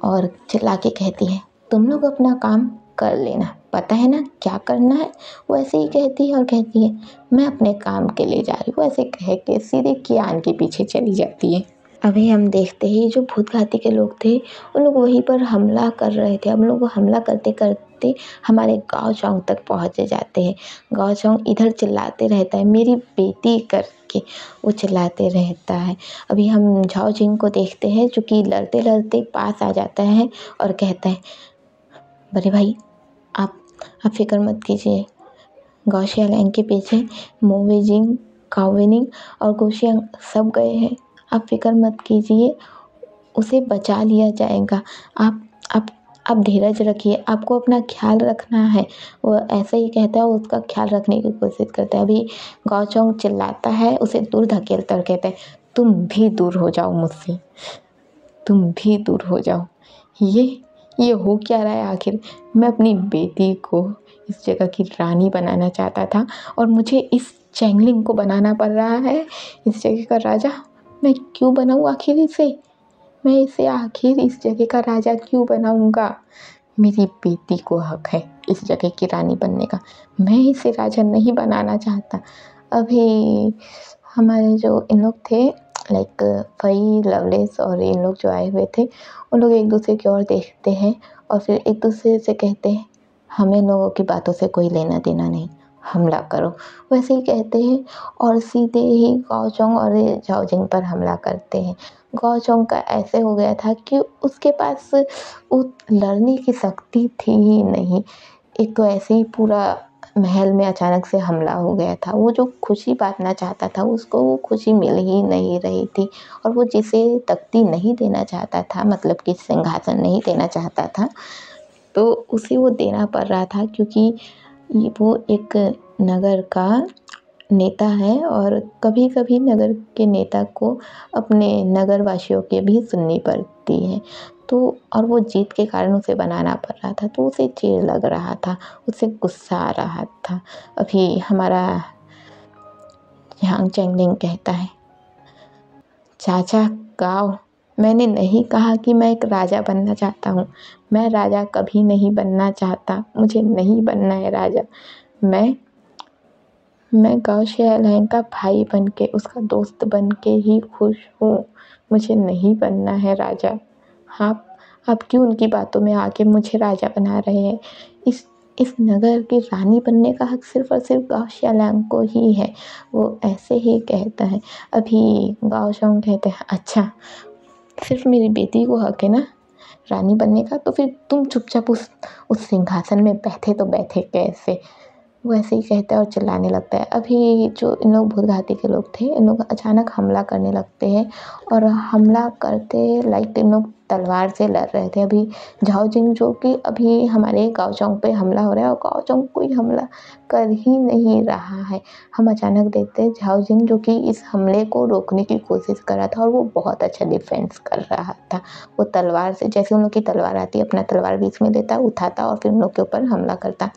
और चिल्ला के कहती है, तुम लोग अपना काम कर लेना, पता है ना क्या करना है। वो ऐसे ही कहती है और कहती है, मैं अपने काम के लिए जा रही हूँ। ऐसे कह के सीधे क्यान के पीछे चली जाती है। अभी हम देखते हैं जो भूतघाती के लोग थे उन लोग वहीं पर हमला कर रहे थे। हम लोग हमला करते करते हमारे गाओचोंग तक पहुँच जाते हैं। गाओचोंग इधर चिल्लाते रहता है, मेरी बेटी करके वो चिल्लाते रहता है। अभी हम झाओजिंग को देखते हैं जो कि लड़ते लड़ते पास आ जाता है और कहता है, बड़े भाई आप फिक्र मत कीजिए, गाओशियालैंग के पीछे मोवेइजिंग, काओ वेनिंग और गुशियांग सब गए हैं, आप फिक्र मत कीजिए, उसे बचा लिया जाएगा। आप आप आप धीरज रखिए, आपको अपना ख्याल रखना है। वो ऐसे ही कहता है और उसका ख्याल रखने की कोशिश करता है। अभी गाओचोंग चिल्लाता है, उसे दूर धकेलता और कहता है, तुम भी दूर हो जाओ मुझसे, तुम भी दूर हो जाओ। ये हो क्या रहा है आखिर? मैं अपनी बेटी को इस जगह की रानी बनाना चाहता था और मुझे इस चैंगलिंग को बनाना पड़ रहा है इस जगह का राजा। मैं क्यों बनाऊँ आखिर इसे? मैं इसे आखिर इस जगह का राजा क्यों बनाऊँगा? मेरी बेटी को हक है इस जगह की रानी बनने का, मैं इसे राजा नहीं बनाना चाहता। अभी हमारे जो इन लोग थे लाइक फई, लवलेस और इन लोग जो आए हुए थे, उन लोग एक दूसरे की ओर देखते हैं और फिर एक दूसरे से कहते हैं, हमें लोगों की बातों से कोई लेना देना नहीं, हमला करो। वैसे ही कहते हैं और सीधे ही गाओचोंग और झाओजिंग पर हमला करते हैं। गाओचोंग का ऐसे हो गया था कि उसके पास वो लड़ने की शक्ति थी ही नहीं। एक तो ऐसे ही पूरा महल में अचानक से हमला हो गया था। वो जो खुशी बांटना चाहता था उसको वो खुशी मिल ही नहीं रही थी और वो जिसे तख्ती नहीं देना चाहता था, मतलब कि सिंहासन नहीं देना चाहता था, तो उसे वो देना पड़ रहा था क्योंकि वो एक नगर का नेता है और कभी कभी नगर के नेता को अपने नगर वासियों की भी सुननी पड़ती है। तो और वो जीत के कारण उसे बनाना पड़ रहा था, तो उसे चिढ़ लग रहा था, उसे गुस्सा आ रहा था। अभी हमारा यांग चैंगलिंग कहता है, चाचा गाओ, मैंने नहीं कहा कि मैं एक राजा बनना चाहता हूँ। मैं राजा कभी नहीं बनना चाहता, मुझे नहीं बनना है राजा। मैं गाओशियालैंग का भाई बन के, उसका दोस्त बन के ही खुश हूँ, मुझे नहीं बनना है राजा। आप क्यों उनकी बातों में आके मुझे राजा बना रहे हैं? इस नगर की रानी बनने का हक सिर्फ़ और सिर्फ गाओशियालैंग को ही है। वो ऐसे ही कहता है। अभी गाओचोंग कहते हैं, अच्छा सिर्फ मेरी बेटी को हक है ना रानी बनने का, तो फिर तुम चुपचाप उस सिंहासन में बैठे तो बैठे कैसे? वो ऐसे ही कहता है और चिल्लाने लगता है। अभी जो इन लोग भूतघाती के लोग थे, इन लोग अचानक हमला करने लगते हैं और हमला करते लाइक इन लोग तलवार से लड़ रहे थे। अभी झाओ जिंग जो कि अभी हमारे गाओचोंग पे हमला हो रहा है और गाओचोंग कोई हमला कर ही नहीं रहा है। हम अचानक देखते हैं झाओ जिंग जो कि इस हमले को रोकने की कोशिश कर रहा था और वो बहुत अच्छा डिफेंस कर रहा था। वो तलवार से, जैसे उन लोग की तलवार आती है, अपना तलवार बीच में लेता, उठाता और फिर उन लोग के ऊपर हमला करता।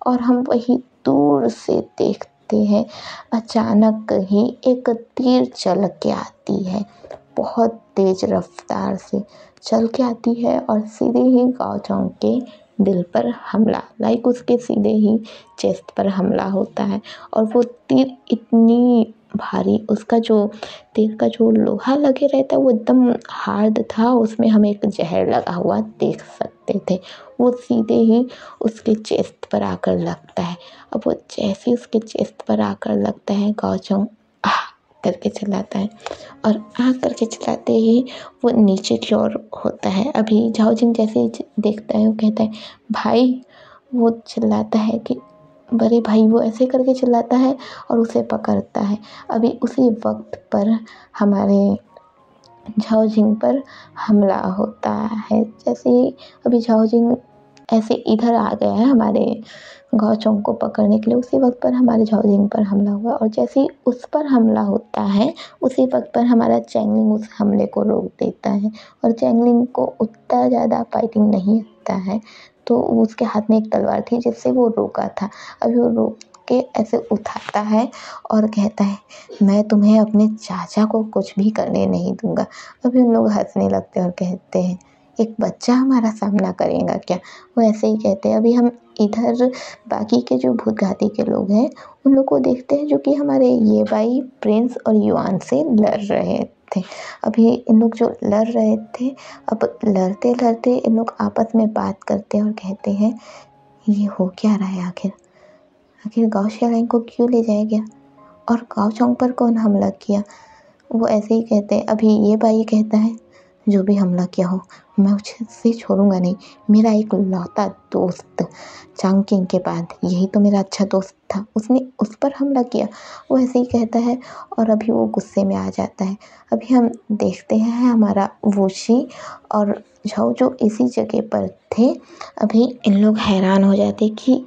और हम वही दूर से देखते हैं, अचानक ही एक तीर चल के आती है, बहुत तेज रफ्तार से चल के आती है और सीधे ही गाओचोंग के दिल पर हमला, लाइक उसके सीधे ही चेस्ट पर हमला होता है। और वो तीर इतनी भारी, उसका जो तीर का जो लोहा लगे रहता है वो एकदम हार्ड था, उसमें हम एक जहर लगा हुआ देख सकते थे। वो सीधे ही उसके चेस्ट पर आकर लगता है। अब वो जैसे ही उसके चेस्ट पर आकर लगता है, गाओचोंग आह करके चिल्लाता है और आह करके चिल्लाते ही वो नीचे की ओर होता है। अभी झाओ जिंग जैसे ही देखता है वो कहता है भाई, वो चिल्लाता है कि बड़े भाई, वो ऐसे करके चिल्लाता है और उसे पकड़ता है। अभी उसी वक्त पर हमारे झाओ जिंग पर हमला होता है। जैसे ही अभी झाओ जिंग ऐसे इधर आ गया है हमारे गाओचोंग को पकड़ने के लिए, उसी वक्त पर हमारे झाओ जिंग पर हमला हुआ और जैसे ही उस पर हमला होता है उसी वक्त पर हमारा चैंगलिंग उस हमले को रोक देता है। और चैंगलिंग को उतना ज़्यादा फाइटिंग नहीं आता है, तो उसके हाथ में एक तलवार थी जिससे वो रोका था। अभी वो रोक के ऐसे उठाता है और कहता है मैं तुम्हें अपने चाचा को कुछ भी करने नहीं दूंगा। अभी उन लोग हंसने लगते हैं और कहते हैं एक बच्चा हमारा सामना करेगा क्या। वो ऐसे ही कहते हैं। अभी हम इधर बाकी के जो भूतघाती के लोग हैं उन लोग को देखते हैं जो कि हमारे ये भाई प्रिंस और युआन से लड़ रहे थे। अभी इन लोग जो लड़ रहे थे, अब लड़ते लड़ते इन लोग आपस में बात करते हैं और कहते हैं ये हो क्या रहा है, आखिर आखिर गाओ शियालैंग को क्यों ले जाया गया और गाओचोंग पर कौन हमला किया। वो ऐसे ही कहते हैं। अभी ये भाई कहता है जो भी हमला किया हो मैं उसे छोड़ूंगा नहीं, मेरा एक लौता दोस्त चांगकिंग के बाद यही तो मेरा अच्छा दोस्त था, उसने उस पर हमला किया। वो ऐसे ही कहता है और अभी वो गुस्से में आ जाता है। अभी हम देखते हैं हमारा वूशी और झाओ जो इसी जगह पर थे। अभी इन लोग हैरान हो जाते कि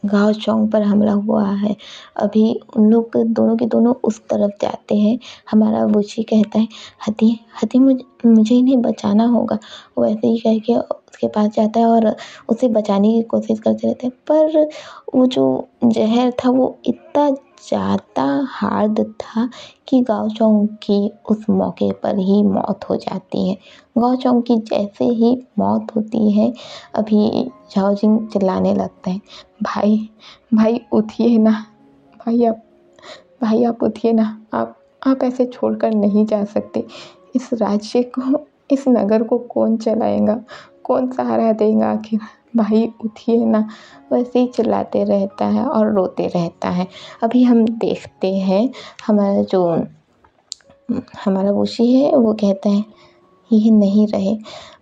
गाओचोंग पर हमला हुआ है। अभी उन लोग दोनों के दोनों उस तरफ जाते हैं। हमारा वूशी कहता है हती हती मुझे इन्हें बचाना होगा। वो ऐसे ही कह के उसके पास जाता है और उसे बचाने की कोशिश करते रहते हैं, पर वो जो जहर था वो इतना ज़्यादा हार्ड था कि गाओचोंग की उस मौके पर ही मौत हो जाती है। गाओचोंग की जैसे ही मौत होती है, अभी झाओ जिंग चिल्लाने लगता है भाई भाई उठिए ना, भाई आप उठिए ना, आप ऐसे छोड़कर नहीं जा सकते। इस राज्य को, इस नगर को कौन चलाएगा, कौन सहारा देगा आखिर, भाई उठिए ना। वैसे ही चिल्लाते रहता है और रोते रहता है। अभी हम देखते हैं हमारा वूशी है वो कहता है ये नहीं रहे।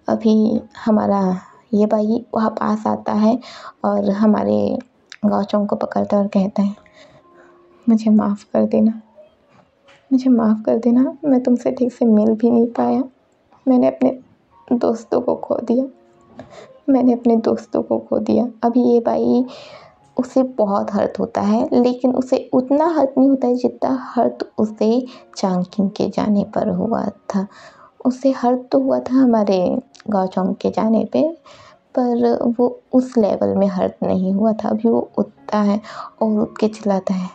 अभी हमारा ये भाई वहाँ पास आता है और हमारे गाओचोंग को पकड़ता है और कहता है मुझे माफ़ कर देना, मुझे माफ़ कर देना, मैं तुमसे ठीक से मिल भी नहीं पाया, मैंने अपने दोस्तों को खो दिया, मैंने अपने दोस्तों को खो दिया। अभी ये भाई उसे बहुत हर्ट होता है, लेकिन उसे उतना हर्ट नहीं होता है जितना हर्ट उसे चांगकिंग के जाने पर हुआ था। उसे हर्ट तो हुआ था हमारे गाओचोंग के जाने पे, पर वो उस लेवल में हर्ट नहीं हुआ था। अभी वो उठता है और उठ के चिल्लाता है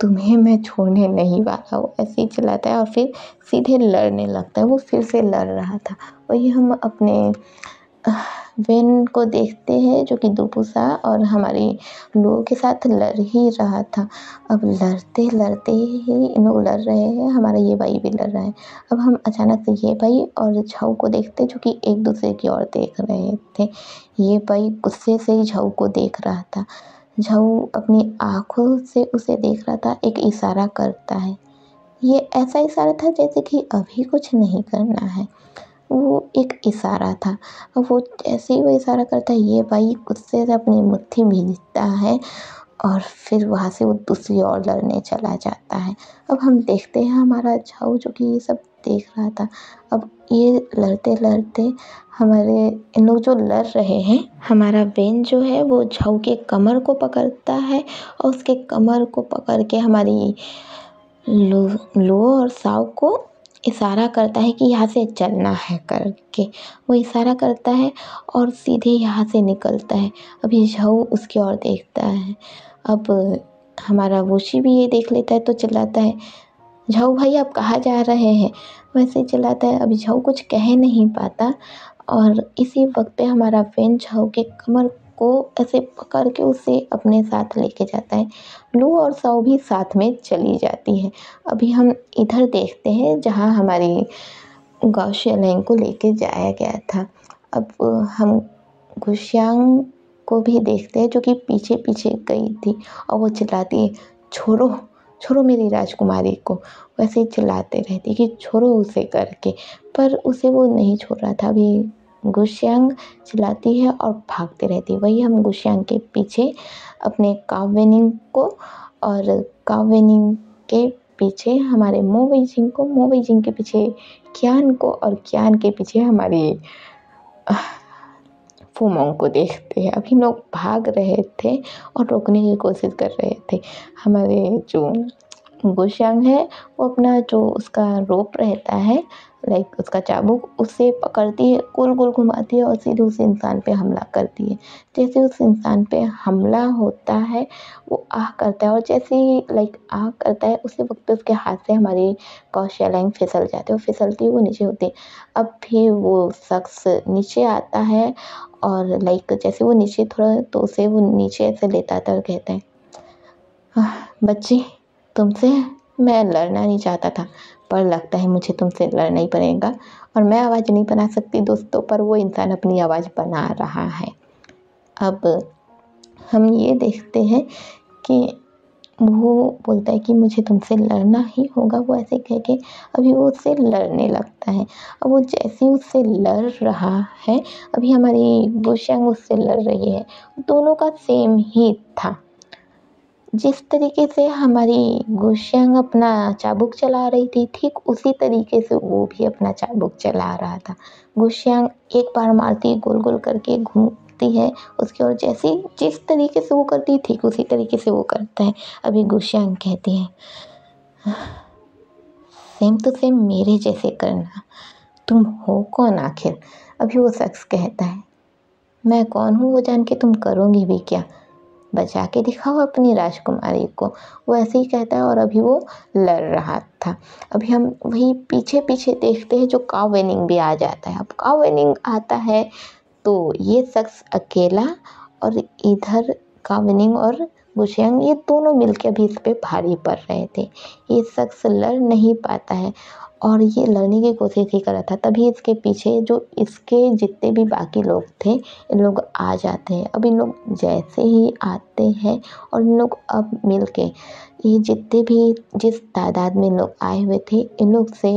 तुम्हें मैं छोड़ने नहीं वाला। वो ऐसे ही चिल्लाता है और फिर सीधे लड़ने लगता है। वो फिर से लड़ रहा था। वही हम अपने वेन को देखते हैं जो कि दुबुसा और हमारे लोगों के साथ लड़ ही रहा था। अब लड़ते लड़ते ही इन लोग लड़ रहे हैं, हमारा ये भाई भी लड़ रहा है। अब हम अचानक से ये भाई और झाऊ को देखते हैं जो कि एक दूसरे की ओर देख रहे थे। ये भाई गुस्से से ही झाऊ को देख रहा था। झाऊ अपनी आँखों से उसे देख रहा था, एक इशारा करता है। ये ऐसा इशारा था जैसे कि अभी कुछ नहीं करना है, वो एक इशारा था। अब वो जैसे ही वो इशारा करता है ये भाई गुस्से से अपनी मुट्ठी भींचता है और फिर वहाँ से वो दूसरी ओर लड़ने चला जाता है। अब हम देखते हैं हमारा झाऊ जो कि ये सब देख रहा था। अब ये लड़ते लड़ते हमारे इन लोग जो लड़ रहे हैं, हमारा वेन जो है वो झाऊ के कमर को पकड़ता है और उसके कमर को पकड़ के हमारी लो और साव को इशारा करता है कि यहाँ से चलना है करके। वो इशारा करता है और सीधे यहाँ से निकलता है। अभी झाऊ उसकी ओर देखता है। अब हमारा वोशी भी ये देख लेता है तो चिल्लाता है, झाऊ भाई आप कहाँ जा रहे हैं? वैसे चिल्लाता है। अभी झाऊ कुछ कह नहीं पाता और इसी वक्त पे हमारा वेन झाऊ के कमर को ऐसे पकड़ के उसे अपने साथ लेके जाता है। लू और साव भी साथ में चली जाती है। अभी हम इधर देखते हैं जहाँ हमारी गाओ शेलैंग को लेके जाया गया था। अब हम गुशियांग को भी देखते हैं जो कि पीछे पीछे गई थी और वो चिल्लाती है, छोड़ो छोड़ो मेरी राजकुमारी को। वैसे ही चिल्लाते रहती कि छोड़ो उसे करके, पर उसे वो नहीं छोड़ रहा था। अभी गुशियांग चिल्लाती है और भागते रहती है। वही हम गुशियांग के पीछे अपने काव वेनिंग को और काव वेनिंग के पीछे हमारे मो वेइजिंग को, मो वेइजिंग के पीछे क्यान को और क्यान के पीछे हमारी फूमोंग को देखते हैं। अभी हम लोग भाग रहे थे और रोकने की कोशिश कर रहे थे। हमारे जो गुशियांग है वो अपना जो उसका रोप रहता है, लाइक उसका चाबुक, उसे पकड़ती है, गोल गोल घुमाती है और सीधे उस इंसान पे हमला करती है। जैसे उस इंसान पे हमला होता है वो आह करता है और जैसे ही लाइक आह करता है उसी वक्त पे उसके हाथ से हमारी गाओ शेलैंग फिसल जाती है और फिसलती वो नीचे होती है। अब भी वो शख्स नीचे आता है और लाइक जैसे वो नीचे थोड़ा तो उसे वो नीचे ऐसे लेता था और कहता है, बच्ची तुमसे मैं लड़ना नहीं चाहता था पर लगता है मुझे तुमसे लड़ना ही पड़ेगा और मैं आवाज़ नहीं बना सकती दोस्तों, पर वो इंसान अपनी आवाज़ बना रहा है। अब हम ये देखते हैं कि वो बोलता है कि मुझे तुमसे लड़ना ही होगा। वो ऐसे कह के अभी वो उससे लड़ने लगता है। अब वो जैसे ही उससे लड़ रहा है, अभी हमारी गुशियांग उससे लड़ रही है। दोनों का सेम ही था। जिस तरीके से हमारी गुशियांग अपना चाबुक चला रही थी, ठीक उसी तरीके से वो भी अपना चाबुक चला रहा था। गुशियांग एक बार मारती, गोल गोल करके घूमती है उसकी ओर, जैसे जिस तरीके से वो करती ठीक उसी तरीके से वो करता है। अभी गुशियांग कहती है, सेम टू सेम मेरे जैसे करना, तुम हो कौन आखिर? अभी वो शख्स कहता है, मैं कौन हूँ वो जान के तुम करोगी भी क्या? बचा के दिखाओ अपनी राजकुमारी को। वो ऐसे ही कहता है और अभी वो लड़ रहा था। अभी हम वही पीछे पीछे देखते हैं जो काव वेनिंग भी आ जाता है। अब काव वेनिंग आता है तो ये शख्स अकेला और इधर काव वेनिंग और गुशियांग ये दोनों मिलकर भी इस पे भारी पड़ रहे थे। ये शख्स लड़ नहीं पाता है और ये लड़ने की कोशिश ही कर रहा था। तभी इसके पीछे जो इसके जितने भी बाकी लोग थे इन लोग आ जाते हैं। अब इन लोग जैसे ही आते हैं और इन लोग अब मिल के ये जितने भी जिस तादाद में लोग आए हुए थे इन लोग से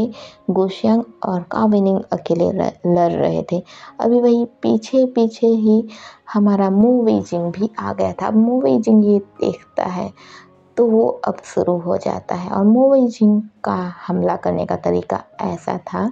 गुशियांग और काव वेनिंग अकेले लड़ रहे थे। अभी वही पीछे पीछे ही हमारा मो वेइजिंग भी आ गया था। अब मो वेइजिंग ये देखता है तो वो अब शुरू हो जाता है और मो वेइजिंग का हमला करने का तरीका ऐसा था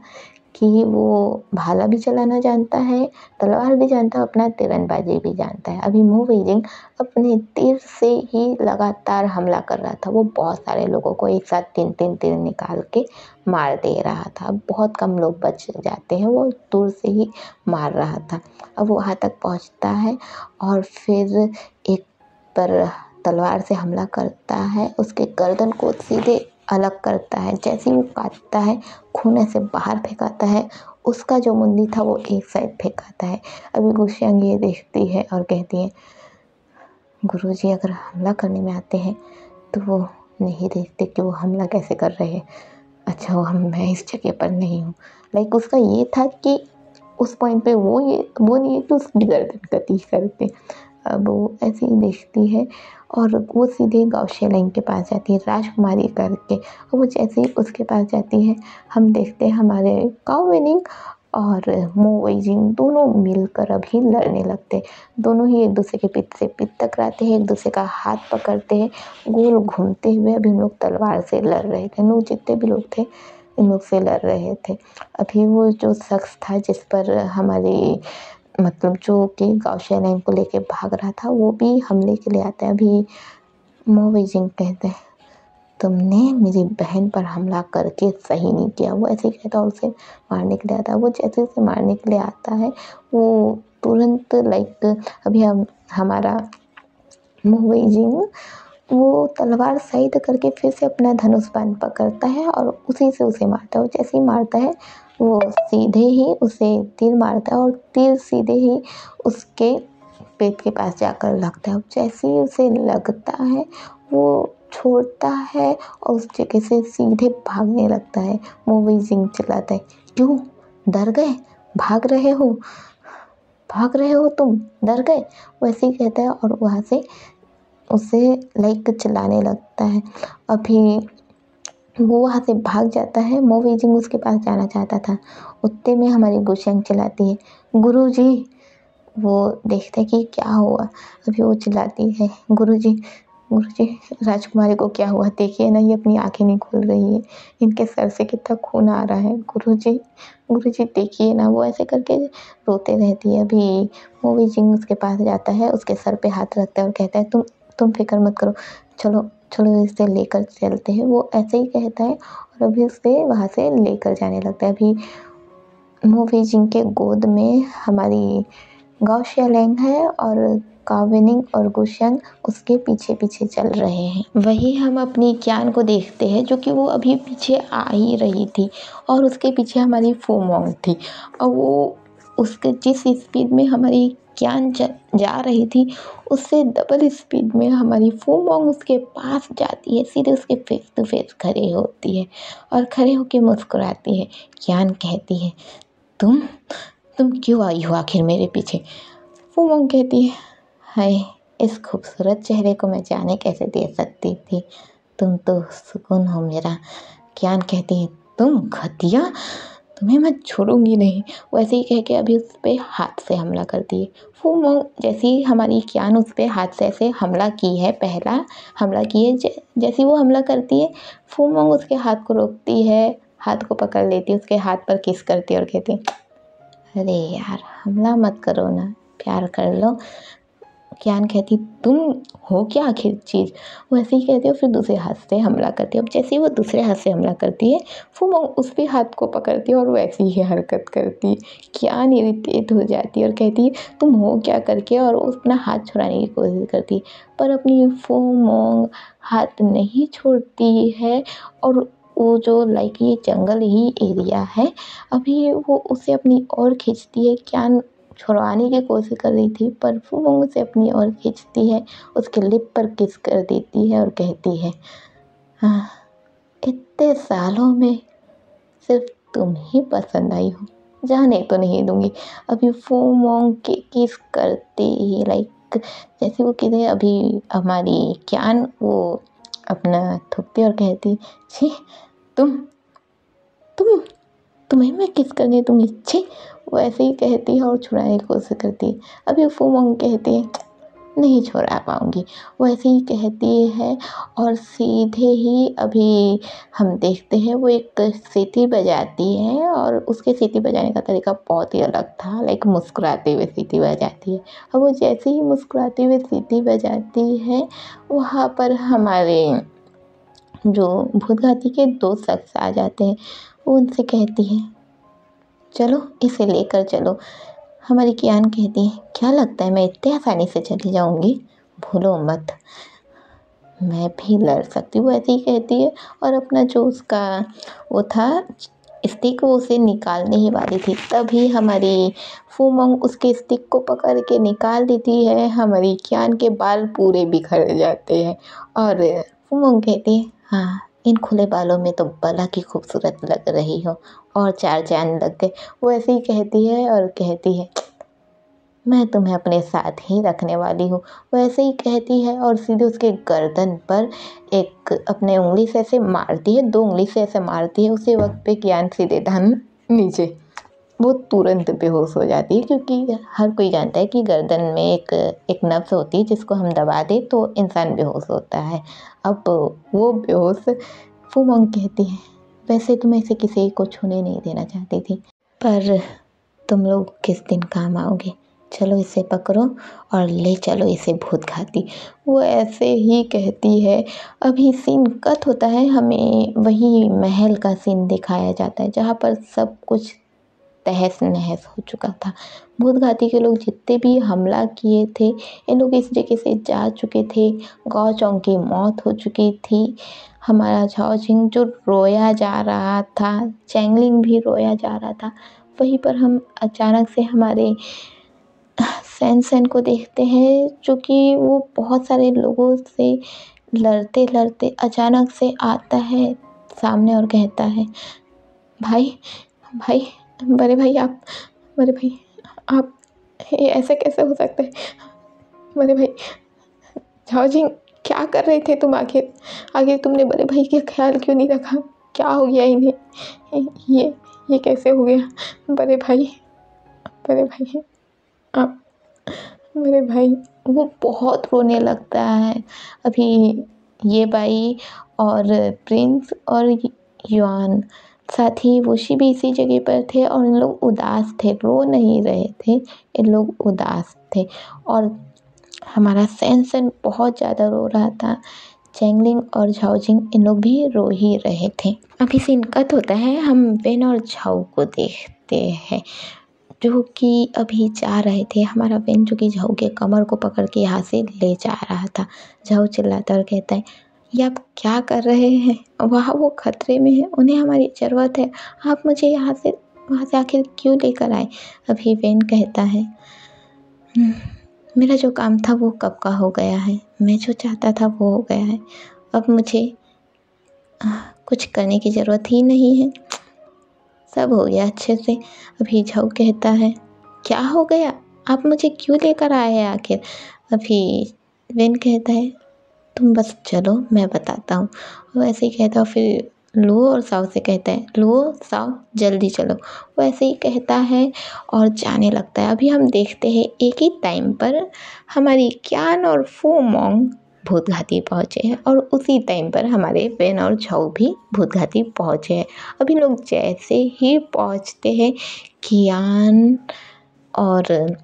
कि वो भाला भी चलाना जानता है, तलवार भी जानता है, अपना तीरंदाजी भी जानता है। अभी मो वेइजिंग अपने तीर से ही लगातार हमला कर रहा था। वो बहुत सारे लोगों को एक साथ 3-3 तीर निकाल के मार दे रहा था। बहुत कम लोग बच जाते हैं, वो दूर से ही मार रहा था। अब वो वहाँ तक पहुँचता है और फिर एक पर तलवार से हमला करता है, उसके गर्दन को सीधे अलग करता है। जैसे ही वो काटता है खून ऐसे बाहर फेंकाता है, उसका जो मुंडी था वो एक साइड फेंकाता है। अभी गुशियांग ये देखती है और कहती है, गुरुजी अगर हमला करने में आते हैं तो वो नहीं देखते कि वो हमला कैसे कर रहे हैं। अच्छा मैं इस जगह पर नहीं हूँ। लाइक उसका ये था कि उस पॉइंट पे वो नहीं है कि उसकी गर्दन कटी करते। अब वो ऐसे ही देखती है और वो सीधे गाओ शेलैंग के पास जाती है राजकुमारी करके। और वो जैसे ही उसके पास जाती है हम देखते हैं हमारे काव वेनिंग और मो वेइजिंग दोनों मिलकर अभी लड़ने लगते। दोनों ही एक दूसरे के पीठ से पीठ टकराते हैं, एक दूसरे का हाथ पकड़ते हैं, गोल घूमते हुए अभी हम लोग तलवार से लड़ रहे थे। लोग जितने भी लोग थे इन लोग से लड़ रहे थे। अभी वो जो शख्स था जिस पर हमारे मतलब जो कि गाओशिया लैंग को लेके भाग रहा था, वो भी हमले के लिए आता है। अभी मो वेइजिंग कहते हैं, तुमने मेरी बहन पर हमला करके सही नहीं किया। वो ऐसे ही कहता और उसे मारने के लिए आता है। वो जैसे उसे मारने के लिए आता है, वो तुरंत लाइक अभी हमारा मो वेइजिंग वो तलवार साइड करके फिर से अपना धनुष बाण पकड़ता है और उसी से उसे मारता है। और जैसे ही मारता है, वो सीधे ही उसे तीर मारता है और तीर सीधे ही उसके पेट के पास जाकर लगता है। जैसे ही उसे लगता है, वो छोड़ता है और उस जगह से सीधे भागने लगता है। मो वेइजिंग चिल्लाता है, क्यों डर गए? भाग रहे हो तुम, डर गए? वैसे ही कहता है और वहाँ से उसे लाइक चिल्लाने लगता है। अभी वो वहाँ से भाग जाता है। मो वेइजिंग उसके पास जाना चाहता था, उतने में हमारी गुशेंग चिल्लाती है, गुरुजी। वो देखते कि क्या हुआ। अभी वो चिल्लाती है, गुरुजी गुरुजी, राजकुमारी को क्या हुआ? देखिए ना, ये अपनी आंखें नहीं खोल रही है, इनके सर से कितना खून आ रहा है। गुरुजी गुरुजी देखिए ना। वो ऐसे करके रोते रहती है। अभी मो वेइजिंग उसके पास जाता है, उसके सर पे हाथ रखता है और कहता है, तुम फिक्र मत करो, चलो चलो इसे लेकर चलते हैं। वो ऐसे ही कहता है और अभी उसे वहाँ से लेकर जाने लगता है। अभी मो वेइजिंग के गोद में हमारी गाओशिया लैंग है और काओवेनिंग और गुशेंग उसके पीछे पीछे चल रहे हैं। वही हम अपनी क्यान को देखते हैं, जो कि वो अभी पीछे आ ही रही थी और उसके पीछे हमारी फू मोंग थी। और वो उसके जिस स्पीड में हमारी क्यान जा रही थी, उससे डबल स्पीड में हमारी फू मोंग उसके पास जाती है, सीधे उसके फेस टू फेस खड़े होती है और खड़े होके मुस्कुराती है। क्यान कहती है, तुम क्यों आई हो आखिर मेरे पीछे? फू मोंग कहती है, हाय, इस खूबसूरत चेहरे को मैं जाने कैसे दे सकती थी, तुम तो सुकून हो मेरा। क्यान कहती है, तुम घटिया, तुम्हें मैं छोड़ूंगी नहीं। वैसे ही कह के अभी उस पर हाथ से हमला करती है। फू मोंग जैसे ही हमारी क्यान उस पर हाथ से ऐसे हमला की है, पहला हमला की है, जैसे वो हमला करती है, फू मोंग उसके हाथ को रोकती है, हाथ को पकड़ लेती है, उसके हाथ पर किस करती है और कहती है, अरे यार, हमला मत करो ना, प्यार कर लो। क्यान कहती, तुम हो क्या आखिर चीज़? वो ऐसे ही कहती है और फिर दूसरे हाथ से हमला करती है। अब जैसे ही वो दूसरे हाथ से हमला करती है, फू मोंग उस भी हाथ को पकड़ती है और वैसी ही हरकत करती है। क्यान इरिटेट हो जाती है और कहती है, तुम हो क्या करके, और वो अपना हाथ छुड़ाने की कोशिश करती है, पर अपनी फू मोंग हाथ नहीं छोड़ती है। और वो जो लाइक ये जंगल ही एरिया है, अभी वो उसे अपनी ओर खींचती है। क्यान छुड़वाने की कोशिश कर रही थी, पर फू मोंग उसे अपनी ओर खींचती है, उसके लिप पर किस कर देती है और कहती है, हाँ, इतने सालों में सिर्फ तुम ही पसंद आई हो, जाने तो नहीं दूंगी। अभी फू मोंग के किस करते ही लाइक जैसे वो कहते हैं, अभी हमारी क्यान वो अपना थुकती और कहती, छी, तुम तुम तुम्हें मैं किस करने दूंगी, छी। वो ऐसे ही कहती है और छुड़ाने की कोशिश करती है। अभी फू मोंग कहती है, नहीं छुड़ा पाऊंगी। वो ऐसे ही कहती है और सीधे ही अभी हम देखते हैं वो एक सीटी बजाती है और उसके सीटी बजाने का तरीका बहुत ही अलग था, लाइक मुस्कुराते हुए सीटी बजाती है। और वो जैसे ही मुस्कुराते हुए सीटी बजाती है, वहाँ पर हमारे जो भूतघाती के दो शख्स आ जाते हैं। वो उनसे कहती है, चलो इसे लेकर चलो। हमारी क्यान कहती है, क्या लगता है मैं इतने आसानी से चली जाऊंगी? भूलो मत, मैं भी लड़ सकती हूँ। वो ऐसे ही कहती है और अपना जो उसका वो था स्टिक, वो उसे निकालने ही वाली थी, तभी हमारी फू मोंग उसके स्टिक को पकड़ के निकाल देती है। हमारी क्यान के बाल पूरे बिखर जाते हैं और फू मोंग कहती है, हाँ, इन खुले बालों में तो भला की खूबसूरत लग रही हो, और चार चांद लग गए। वो ऐसे ही कहती है और कहती है, मैं तुम्हें अपने साथ ही रखने वाली हूँ। वो ऐसे ही कहती है और सीधे उसके गर्दन पर एक अपने उंगली से ऐसे मारती है, दो उंगली से ऐसे मारती है। उसी वक्त पे क्यान सीधे धन नीचे, वो तुरंत बेहोश हो जाती है, क्योंकि हर कोई जानता है कि गर्दन में एक नब्ज़ होती है, जिसको हम दबा दें तो इंसान बेहोश होता है। अब वो बेहोश, फू मोंग कहती है, वैसे तो मैं इसे किसी को छूने नहीं देना चाहती थी, पर तुम लोग किस दिन काम आओगे। चलो इसे पकड़ो और ले चलो इसे भूत घाती। वो ऐसे ही कहती है। अभी सीन कट होता है, हमें वही महल का सीन दिखाया जाता है जहाँ पर सब कुछ तहस नहस हो चुका था। भूत घाती के लोग जितने भी हमला किए थे, ये लोग इस जगह से जा चुके थे। गाओ चोंग की मौत हो चुकी थी। हमारा झाओ जिंग जो रोया जा रहा था, चैंगलिंग भी रोया जा रहा था। वहीं पर हम अचानक से हमारे सैन सैन को देखते हैं, जो कि वो बहुत सारे लोगों से लड़ते लड़ते अचानक से आता है सामने और कहता है, भाई भाई बड़े भाई आप, बड़े भाई आप, ये ऐसे कैसे हो सकता है। बड़े भाई झाओ जिंग, क्या कर रहे थे तुम। आखिर आखिर तुमने बड़े भाई का ख्याल क्यों नहीं रखा। क्या हो गया इन्हें, ये कैसे हो गया। बड़े भाई, बड़े भाई आप, मेरे भाई। वो बहुत रोने लगता है। अभी ये बाई और प्रिंस और युआन, साथ ही वोशी भी इसी जगह पर थे और इन लोग उदास थे, रो नहीं रहे थे, इन लोग उदास थे। और हमारा सैन सैन बहुत ज़्यादा रो रहा था। चैंगलिंग और झाओ जिंग इन लोग भी रो ही रहे थे। अभी सीन कट होता है, हम वेन और झाओ को देखते हैं जो कि अभी जा रहे थे। हमारा वेन जो कि झाओ के कमर को पकड़ के यहाँ से ले जा रहा था। झाओ चिल्लाता और कहता है, ये आप क्या कर रहे हैं। वहाँ वो खतरे में है, उन्हें हमारी ज़रूरत है। आप मुझे यहाँ से वहाँ से आखिर क्यों लेकर आए। अभी वेन कहता है, मेरा जो काम था वो कब का हो गया है। मैं जो चाहता था वो हो गया है। अब मुझे कुछ करने की ज़रूरत ही नहीं है। सब हो गया अच्छे से। अभी झाओ कहता है, क्या हो गया, आप मुझे क्यों लेकर आए हैं आखिर। अभी वेन कहता है, तुम बस चलो मैं बताता हूँ। वो ऐसे ही कहता है। फिर लुओ और साओ से कहता है, लुओ साओ जल्दी चलो। वो ऐसे ही कहता है और जाने लगता है। अभी हम देखते हैं एक ही टाइम पर हमारी क्यान और फू मोंग भूत घाटी पहुँचे हैं और उसी टाइम पर हमारे वेन और झाओ भी भूत घाटी पहुँचे हैं। अभी लोग जैसे ही पहुँचते हैं, कियान और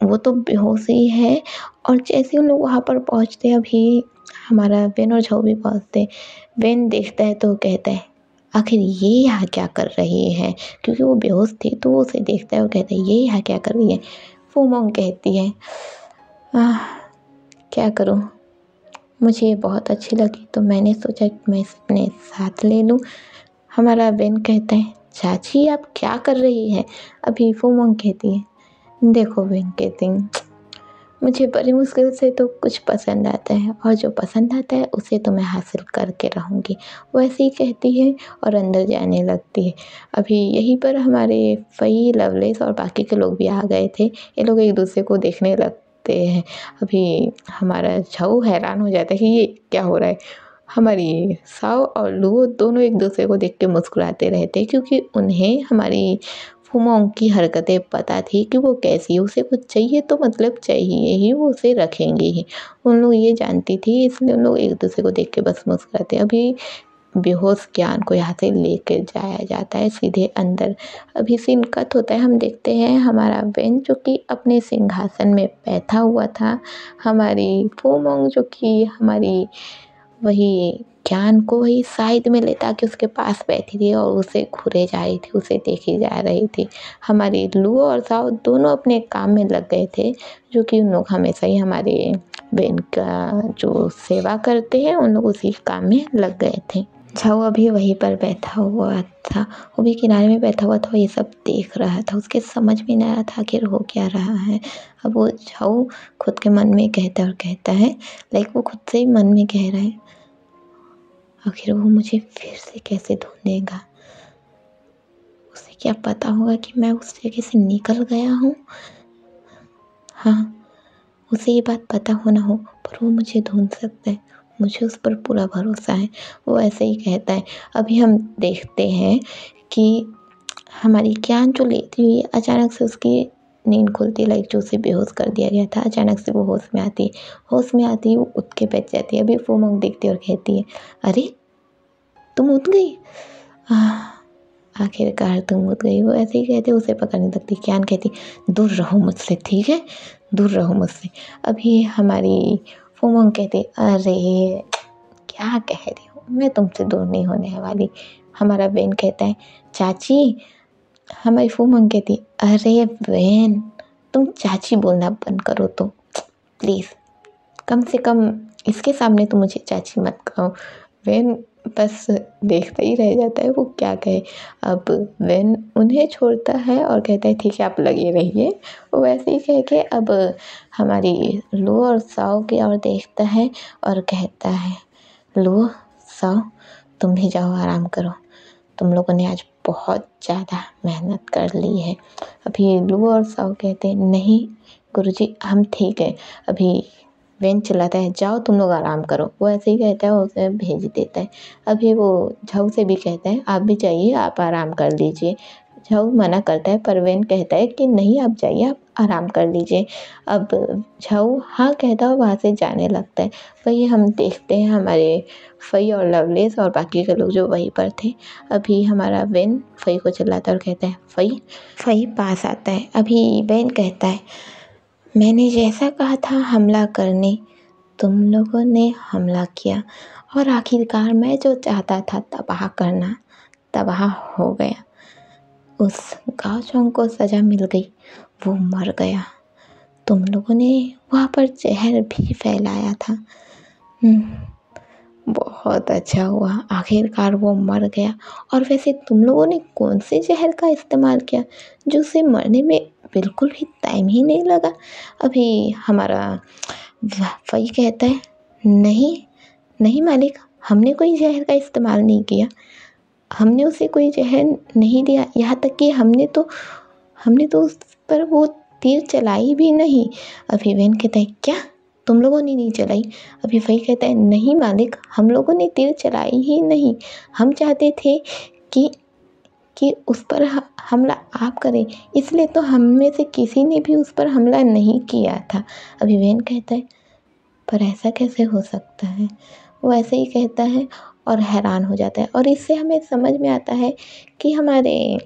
वो तो बेहोश ही है। और जैसे उन लोग वहाँ पर पहुँचते हैं, अभी हमारा वेन और झाओ भी पहुँचते हैं। वेन देखता है तो कहता है, आखिर ये यहाँ क्या कर रही है, क्योंकि वो बेहोश थी तो वो उसे देखता है और कहता है, ये यहाँ क्या कर रही है। फू मोंग कहती है, क्या करूँ, मुझे ये बहुत अच्छी लगी तो मैंने सोचा कि मैं अपने साथ ले लूँ। हमारा वेन कहता है, चाची आप क्या कर रही है। अभी फू मोंग कहती है, देखो वेन कहती हूँ, मुझे बड़ी मुश्किल से तो कुछ पसंद आता है और जो पसंद आता है उसे तो मैं हासिल करके रहूँगी। वो ऐसे ही कहती है और अंदर जाने लगती है। अभी यहीं पर हमारे फई, लवलेस और बाकी के लोग भी आ गए थे। ये लोग एक दूसरे को देखने लगते हैं। अभी हमारा झाओ हैरान हो जाता है कि ये क्या हो रहा है। हमारी साओ और लुओ दोनों एक दूसरे को देख के मुस्कुराते रहते, क्योंकि उन्हें हमारी फू मोंग की हरकतें पता थी कि वो कैसी है। उसे कुछ चाहिए तो मतलब चाहिए ही, वो उसे रखेंगे ही। उन लोग ये जानती थी, इसलिए उन लोग एक दूसरे को देख के बस मुस्कुराते। अभी बेहोश ज्ञान को यहाँ से लेकर जाया जाता है सीधे अंदर। अभी सीन कट होता है, हम देखते हैं हमारा वेन जो कि अपने सिंहासन में बैठा हुआ था। हमारी फू मोंग जो कि हमारी वही ज्ञान को वही साइड में ले ताकि उसके पास बैठी थी और उसे घूरे जा रही थी, उसे देखी जा रही थी। हमारी लुओ और साओ दोनों अपने काम में लग गए थे, जो कि उन लोग हमेशा ही हमारे बेन का जो सेवा करते हैं, उन लोग उसी काम में लग गए थे। झाओ अभी वहीं पर बैठा हुआ था, वो भी किनारे में बैठा हुआ था, ये सब देख रहा था। उसके समझ में नहीं आ रहा था आखिर हो क्या रहा है। अब वो झाओ खुद के मन में कहता और कहता है, वो खुद से ही मन में कह रहा है, आखिर वो मुझे फिर से कैसे ढूंढेगा। उसे क्या पता होगा कि मैं उस जगह से निकल गया हूँ। हाँ, उसे ये बात पता हो ना हो, पर वो मुझे ढूंढ सकता है, मुझे उस पर पूरा भरोसा है। वो ऐसे ही कहता है। अभी हम देखते हैं कि हमारी क्यान जो लेती हुई अचानक से उसकी नींद खुलती, जो उसे बेहोश कर दिया गया था। अचानक से वो होश में आती है। वो उठ के बैठ जाती है। अभी फू मोंग देखती है और कहती है, अरे तुम उठ गई? आखिरकार तुम उठ गई। वो ऐसे ही कहते उसे पकड़ने लगती। कियान कहती, दूर रहो मुझसे, ठीक है, दूर रहो मुझसे। अभी हमारी फूमोंग कहती, अरे क्या कह रही हो, मैं तुमसे दूर नहीं होने वाली। हमारा वेन कहता है, चाची। हमारी फूमोंग कहती, अरे वेन, तुम चाची बोलना बंद करो तो प्लीज़, कम से कम इसके सामने तो मुझे चाची मत कहो। वेन बस देखता ही रह जाता है वो क्या कहे। अब वेन उन्हें छोड़ता है और कहता है, ठीक है आप लगे रहिए। वो वैसे ही कह के अब हमारी लू और साओ की ओर देखता है और कहता है, लू, साओ, तुम भी जाओ आराम करो, तुम लोगों ने आज बहुत ज़्यादा मेहनत कर ली है। अभी लू और साओ कहते हैं, नहीं गुरुजी हम ठीक है। अभी वेन चिल्लाता है, जाओ तुम लोग आराम करो। वो ऐसे ही कहता है, उसे भेज देता है। अभी वो झाऊ से भी कहता है, आप भी जाइए, आप आराम कर लीजिए। झाऊ मना करता है पर वेन कहता है कि नहीं आप जाइए, आप आराम कर लीजिए। अब झाऊ हाँ कहता है और वहाँ से जाने लगता है। वही हम देखते हैं हमारे फई और लवलेस और बाकी के लोग जो वहीं पर थे। अभी हमारा वेन फई को चिल्लाता है और कहता है, फई। फई पास आता है। अभी वेन कहता है, मैंने जैसा कहा था हमला करने, तुम लोगों ने हमला किया और आखिरकार मैं जो चाहता था तबाह करना, तबाह हो गया। उस गाओचोंग को सज़ा मिल गई, वो मर गया। तुम लोगों ने वहाँ पर जहर भी फैलाया था। बहुत अच्छा हुआ, आखिरकार वो मर गया। और वैसे तुम लोगों ने कौन से जहर का इस्तेमाल किया जो उसे मरने में बिल्कुल भी टाइम ही नहीं लगा? अभी हमारा फई कहता है, नहीं नहीं मालिक, हमने कोई जहर का इस्तेमाल नहीं किया, हमने उसे कोई जहर नहीं दिया। यहाँ तक कि हमने तो उस पर वो तीर चलाई भी नहीं। अभी वेन कहता है, क्या तुम लोगों ने नहीं चलाई? अभी फई कहता है, नहीं मालिक, हम लोगों ने तीर चलाई ही नहीं। हम चाहते थे कि उस पर हमला आप करें, इसलिए तो हम में से किसी ने भी उस पर हमला नहीं किया था। अभी वेन कहता है, पर ऐसा कैसे हो सकता है? वो ऐसे ही कहता है और हैरान हो जाता है। और इससे हमें समझ में आता है कि हमारे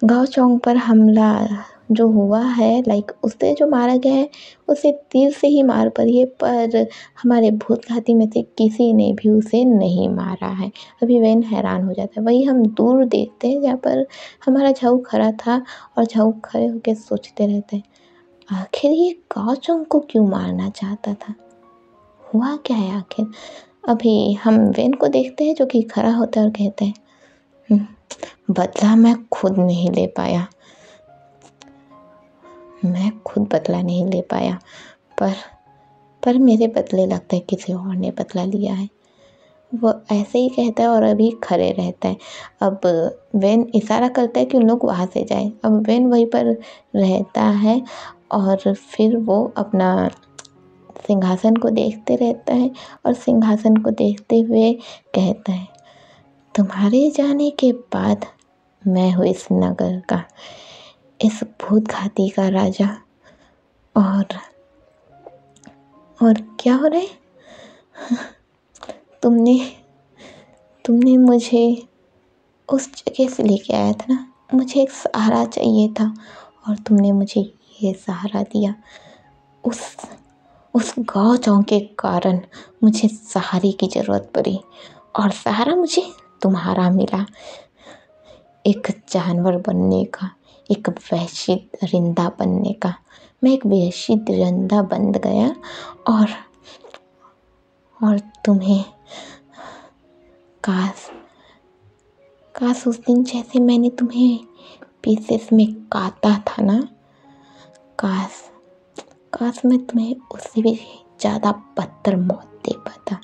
गाओचोंग पर हमला जो हुआ है, लाइक उसे जो मारा गया है उसे तीर से ही मार पड़ी है, पर हमारे भूत घाती में से किसी ने भी उसे नहीं मारा है। अभी वेन हैरान हो जाता है। वही हम दूर देखते हैं जहाँ पर हमारा झाऊ खड़ा था और झाऊ खड़े होकर सोचते रहते हैं, आखिर ये गाओचोंग को क्यों मारना चाहता था, हुआ क्या है आखिर? अभी हम वेन को देखते हैं जो कि खड़ा होता है और कहता है, बदला मैं खुद नहीं ले पाया, मैं खुद बदला नहीं ले पाया, पर मेरे बदले लगता है किसी और ने बदला लिया है। वो ऐसे ही कहता है और अभी खड़े रहता है। अब वेन इशारा करता है कि उन लोग वहाँ से जाएं। अब वेन वहीं पर रहता है और फिर वो अपना सिंहासन को देखते रहता है और सिंहासन को देखते हुए कहता है, तुम्हारे जाने के बाद मैं हूँ इस नगर का, इस भूत घाती का राजा। और क्या हो रहा है? तुमने मुझे उस जगह से लेके आया था ना, मुझे एक सहारा चाहिए था और तुमने मुझे ये सहारा दिया। उस गाओचोंग के कारण मुझे सहारे की ज़रूरत पड़ी और सहारा मुझे तुम्हारा मिला, एक जानवर बनने का, एक वहशी दरिंदा बनने का। मैं एक वहशी दरिंदा बन गया और तुम्हें काश उस दिन जैसे मैंने तुम्हें पीसेस में काटा था ना, काश मैं तुम्हें उससे भी ज़्यादा बदतर मौत दे पाता।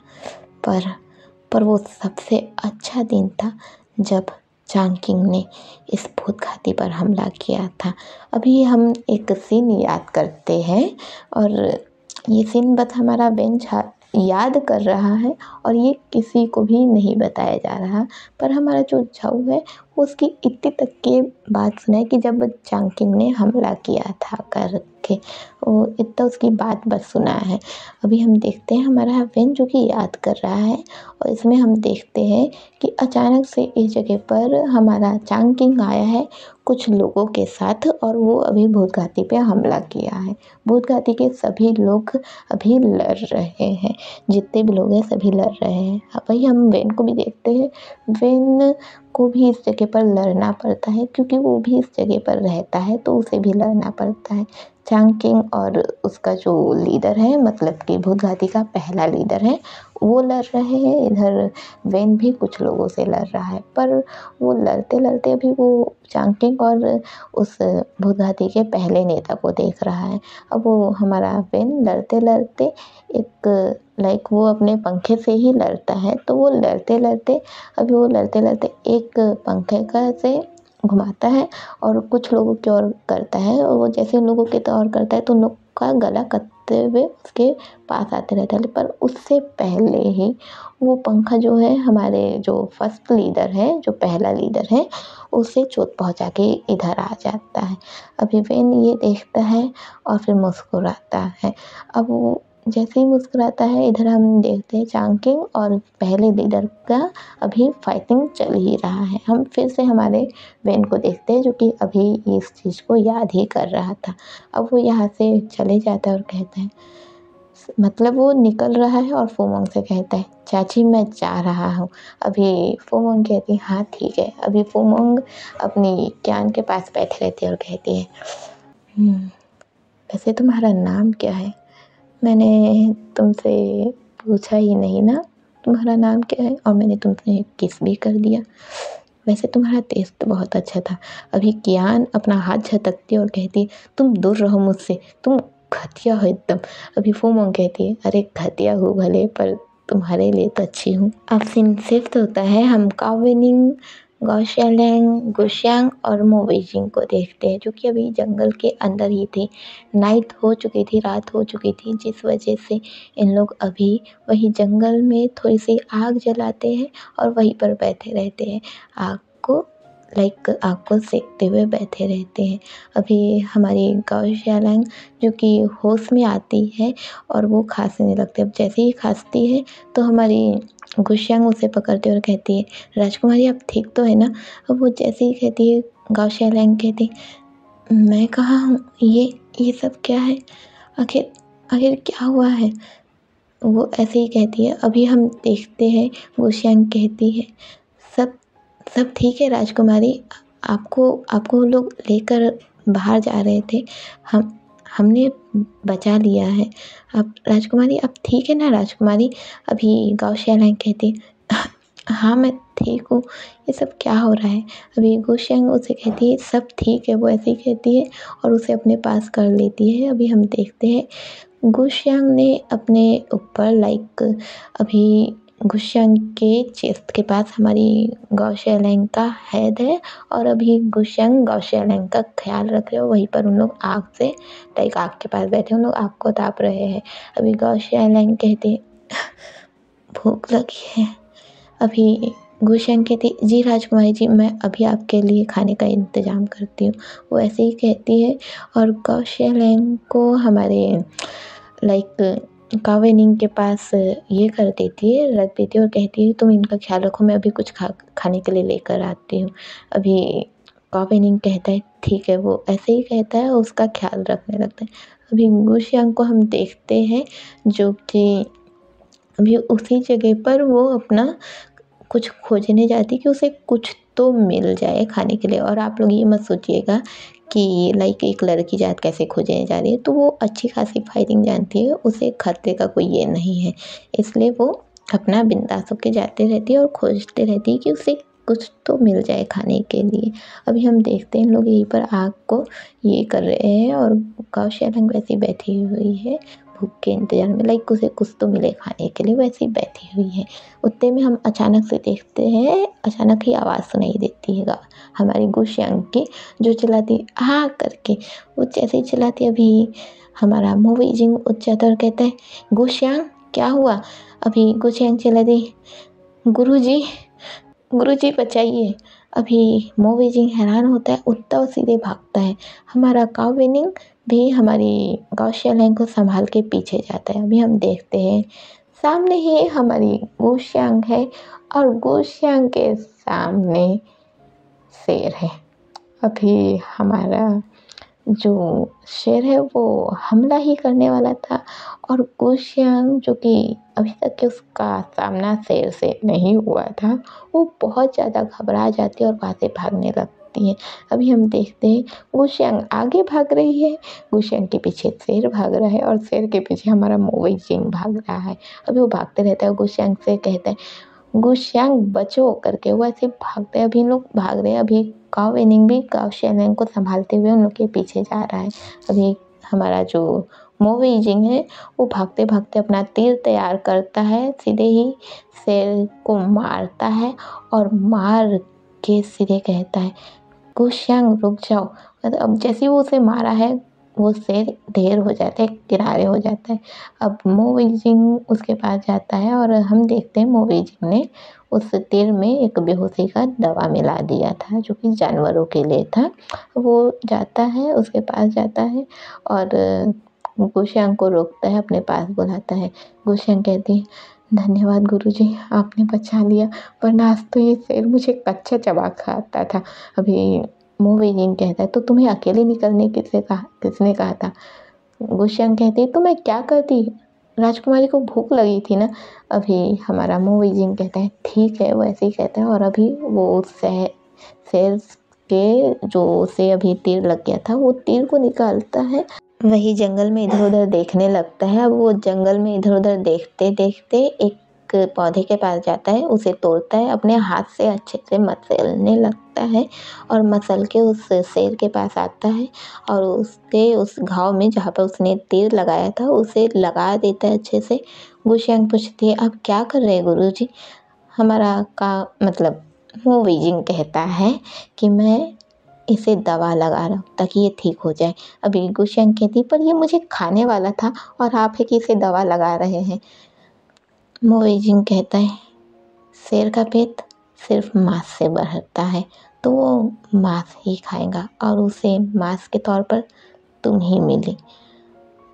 पर वो सबसे अच्छा दिन था जब चांग किंग ने इस भूत घाती पर हमला किया था। अभी हम एक सीन याद करते हैं और ये सीन बस हमारा बेंच याद कर रहा है और ये किसी को भी नहीं बताया जा रहा, पर हमारा जो झाऊ है उसकी इतनी तक की बात सुनाए कि जब चांगकिंग ने हमला किया था करके, वो इतना उसकी बात बस सुना है। अभी हम देखते हैं हमारा वेन जो कि याद कर रहा है, और इसमें हम देखते हैं कि अचानक से इस जगह पर हमारा चांगकिंग आया है कुछ लोगों के साथ, और वो अभी भूतघाती पे हमला किया है। भूतघाती के सभी लोग अभी लड़ रहे हैं, जितने भी लोग हैं सभी लड़ रहे हैं। वही हम वेन को भी देखते हैं, वेन को भी इस जगह पर लड़ना पड़ता है क्योंकि वो भी इस जगह पर रहता है, तो उसे भी लड़ना पड़ता है। चांगकिंग और उसका जो लीडर है, मतलब कि भूतघाती का पहला लीडर है, वो लड़ रहे हैं। इधर वेन भी कुछ लोगों से लड़ रहा है, पर वो लड़ते लड़ते अभी वो चांगकिंग और उस भूतघाती के पहले नेता को देख रहा है। अब वो हमारा वेन लड़ते लड़ते एक वो अपने पंखे से ही लड़ता है, तो वो लड़ते लड़ते अभी वो लड़ते लड़ते एक पंखे का से घुमाता है और कुछ लोगों की ओर करता है, और वो जैसे उन लोगों की ओर करता है तो उन लोग का गला कटते हुए उसके पास आते रहता है। पर उससे पहले ही वो पंखा जो है हमारे जो फर्स्ट लीडर है, जो पहला लीडर है, उसे चोट पहुंचा के इधर आ जाता है। अभी वेन ये देखता है और फिर मुस्कुराता है। अब वो जैसे ही मुस्कुराता है, इधर हम देखते हैं चांगकिंग और पहले लीडर का अभी फाइटिंग चल ही रहा है। हम फिर से हमारे वेन को देखते हैं जो कि अभी इस चीज़ को याद ही कर रहा था। अब वो यहाँ से चले जाता है और कहता है, मतलब वो निकल रहा है और फोमोंग से कहता है, चाची मैं जा रहा हूँ। अभी फोमोंग कहती है हाँ ठीक है। अभी फोमोंग अपनी क्यान के पास बैठे रहती है और कहती है, वैसे तुम्हारा नाम क्या है? मैंने तुमसे पूछा ही नहीं ना, तुम्हारा नाम क्या है? और मैंने तुमसे किस भी कर दिया। वैसे तुम्हारा टेस्ट बहुत अच्छा था। अभी कियान अपना हाथ झटकती है और कहती है, तुम दूर रहो मुझसे, तुम घटिया हो एकदम। अभी फोमोंग कहती है, अरे घटिया हो भले, पर तुम्हारे लिए तो अच्छी हूँ। अब सीन शिफ्ट होता है, हम काओवेनिंग, गाओशियालैंग, गुशियांग और मोवेजिंग को देखते हैं, जो कि अभी जंगल के अंदर ही थे। नाइट हो चुकी थी, रात हो चुकी थी, जिस वजह से इन लोग अभी वही जंगल में थोड़ी सी आग जलाते हैं और वहीं पर बैठे रहते हैं। आग को आग को सेकते हुए बैठे रहते हैं। अभी हमारी गाओशियालैंग जो कि होश में आती है और वो खांसने लगती है। अब जैसे ही खांसती है तो हमारी गुशियांग उसे पकड़ती है और कहती है, राजकुमारी आप ठीक तो है ना? अब वो जैसे ही कहती है, गाओशियालैंग कहती, मैं कहाँ हूँ? ये सब क्या है? आखिर आखिर क्या हुआ है? वो ऐसे ही कहती है। अभी हम देखते हैं गुशियांग कहती है, सब सब ठीक है राजकुमारी, आपको आपको वो लोग लेकर बाहर जा रहे थे, हमने बचा लिया है। अब राजकुमारी आप ठीक है ना राजकुमारी? अभी गाओशियालैंग कहती, हाँ मैं ठीक हूँ, ये सब क्या हो रहा है? अभी गुशियांग उसे कहती है सब ठीक है, वो ऐसे ही कहती है और उसे अपने पास कर लेती है। अभी हम देखते हैं गुशियांग ने अपने ऊपर अभी गुशियांग के चेस्ट के पास हमारी गाओशियालैंग का हेड है, और अभी गुशियांग गाओशियालैंग का ख्याल रख रहे हो। वहीं पर उन लोग आग से आग के पास बैठे, उन लोग आग को ताप रहे हैं। अभी गाओशियालैंग कहते, भूख लगी है। अभी गुशियांग कहती, जी राजकुमारी जी, मैं अभी आपके लिए खाने का इंतज़ाम करती हूँ। वो ऐसे ही कहती है और गाओशियालैंग को हमारे काओवेनिंग के पास ये कर देती है, रख देती है और कहती है तुम इनका ख्याल रखो, मैं अभी कुछ खाने के लिए लेकर आती हूँ। अभी काओवेनिंग कहता है ठीक है, वो ऐसे ही कहता है और उसका ख्याल रखने लगता है। अभी गुशियांग को हम देखते हैं जो कि अभी उसी जगह पर वो अपना कुछ खोजने जाती कि उसे कुछ तो मिल जाए खाने के लिए। और आप लोग ये मत सोचिएगा कि एक लड़की जात कैसे खोजने जा रही है, तो वो अच्छी खासी फाइटिंग जानती है, उसे खतरे का कोई ये नहीं है, इसलिए वो अपना बिंदास होके जाती रहती है और खोजते रहती है कि उसे कुछ तो मिल जाए खाने के लिए। अभी हम देखते हैं लोग यहीं पर आग को ये कर रहे हैं और गाओशियालैंग वैसे बैठी हुई है भूख के इंतजार में, उसे कुछ तो मिले खाने के लिए, वैसे ही बैठी हुई है। उतने में हम अचानक से देखते हैं, अचानक ही आवाज़ सुनाई देती है हमारी गुशियांग की, जो चिल्लाती हाँ करके। वो जैसे ही चिल्लाती अभी हमारा मोवेजिंग उठ जाता और कहता है, गुशियांग क्या हुआ? अभी गुशियांग चिल्लाती, गुरुजी गुरुजी बचाइए। अभी मोविजिंग हैरान होता है, उठता और सीधे भागता है। हमारा काऊ विनिंग भी हमारी गाओ शेलैंग को संभाल के पीछे जाता है। अभी हम देखते हैं सामने ही हमारी गुशियांग है और गुशियांग के सामने शेर है। अभी हमारा जो शेर है वो हमला ही करने वाला था और गुशियांग जो कि अभी तक के उसका सामना शेर से नहीं हुआ था, वो बहुत ज़्यादा घबरा जाती है और वहाँ से भागने लगती है। अभी हम देखते हैं गुशियांग आगे भाग रही है, गुशियांग के पीछे शेर भाग रहा है और शेर के पीछे हमारा मोविजिंग भाग रहा है। अभी वो भागते रहता है, गुशियांग से कहता है गुशियांग बचो करके, वो ऐसे भागते हैं। अभी इन लोग भाग रहे हैं, अभी गाओ विनिंग भी गाओ शेलैंग को संभालते हुए उन लोग के पीछे जा रहा है। अभी हमारा जो मोविजिंग है वो भागते भागते अपना तीर तैयार करता है, सीधे ही शेर को मारता है और मार के सीधे कहता है गुशियांग रुक जाओ। मतलब अब जैसे ही वो उसे मारा है वो शेर ढेर हो जाता है, किनारे हो जाता है। अब मोविजिंग उसके पास जाता है और हम देखते हैं मोविजिंग ने उस तीर में एक बेहोशी का दवा मिला दिया था जो कि जानवरों के लिए था। वो जाता है, उसके पास जाता है और गुशियांग को रोकता है, अपने पास बुलाता है। गुशियांग कहती है धन्यवाद गुरुजी, आपने बचा लिया, वरना आज तो ये शेर मुझे कच्चा चबा खाता था। अभी मोविजिंग कहता है तो तुम्हें अकेले निकलने किसने कहा था? गुशियांग कहती है तो मैं क्या करती, राजकुमारी को भूख लगी थी ना। अभी हमारा मोविजिंग कहता है ठीक है, वो ऐसे ही कहता है और अभी वो शेर के जो उसे अभी तीर लग गया था वो तीर को निकालता है, वही जंगल में इधर उधर देखने लगता है। अब वो जंगल में इधर उधर देखते देखते एक पौधे के पास जाता है, उसे तोड़ता है, अपने हाथ से अच्छे से मसलने लगता है और मसल के उस शेर के पास आता है और उसके उस घाव में जहाँ पर उसने तीर लगाया था उसे लगा देता है अच्छे से। गुशियांग पूछती है आप क्या कर रहे हैं गुरुजी? हमारा का मतलब मोविजिंग कहता है कि मैं इसे दवा लगा रहा हूँ ताकि ये ठीक हो जाए। अभी गुशियांग कहती पर ये मुझे खाने वाला था और आप है कि इसे दवा लगा रहे हैं। मोविजिंग कहता है शेर का पेट सिर्फ मांस से भरता है तो वो मांस ही खाएगा और उसे मांस के तौर पर तुम ही मिली।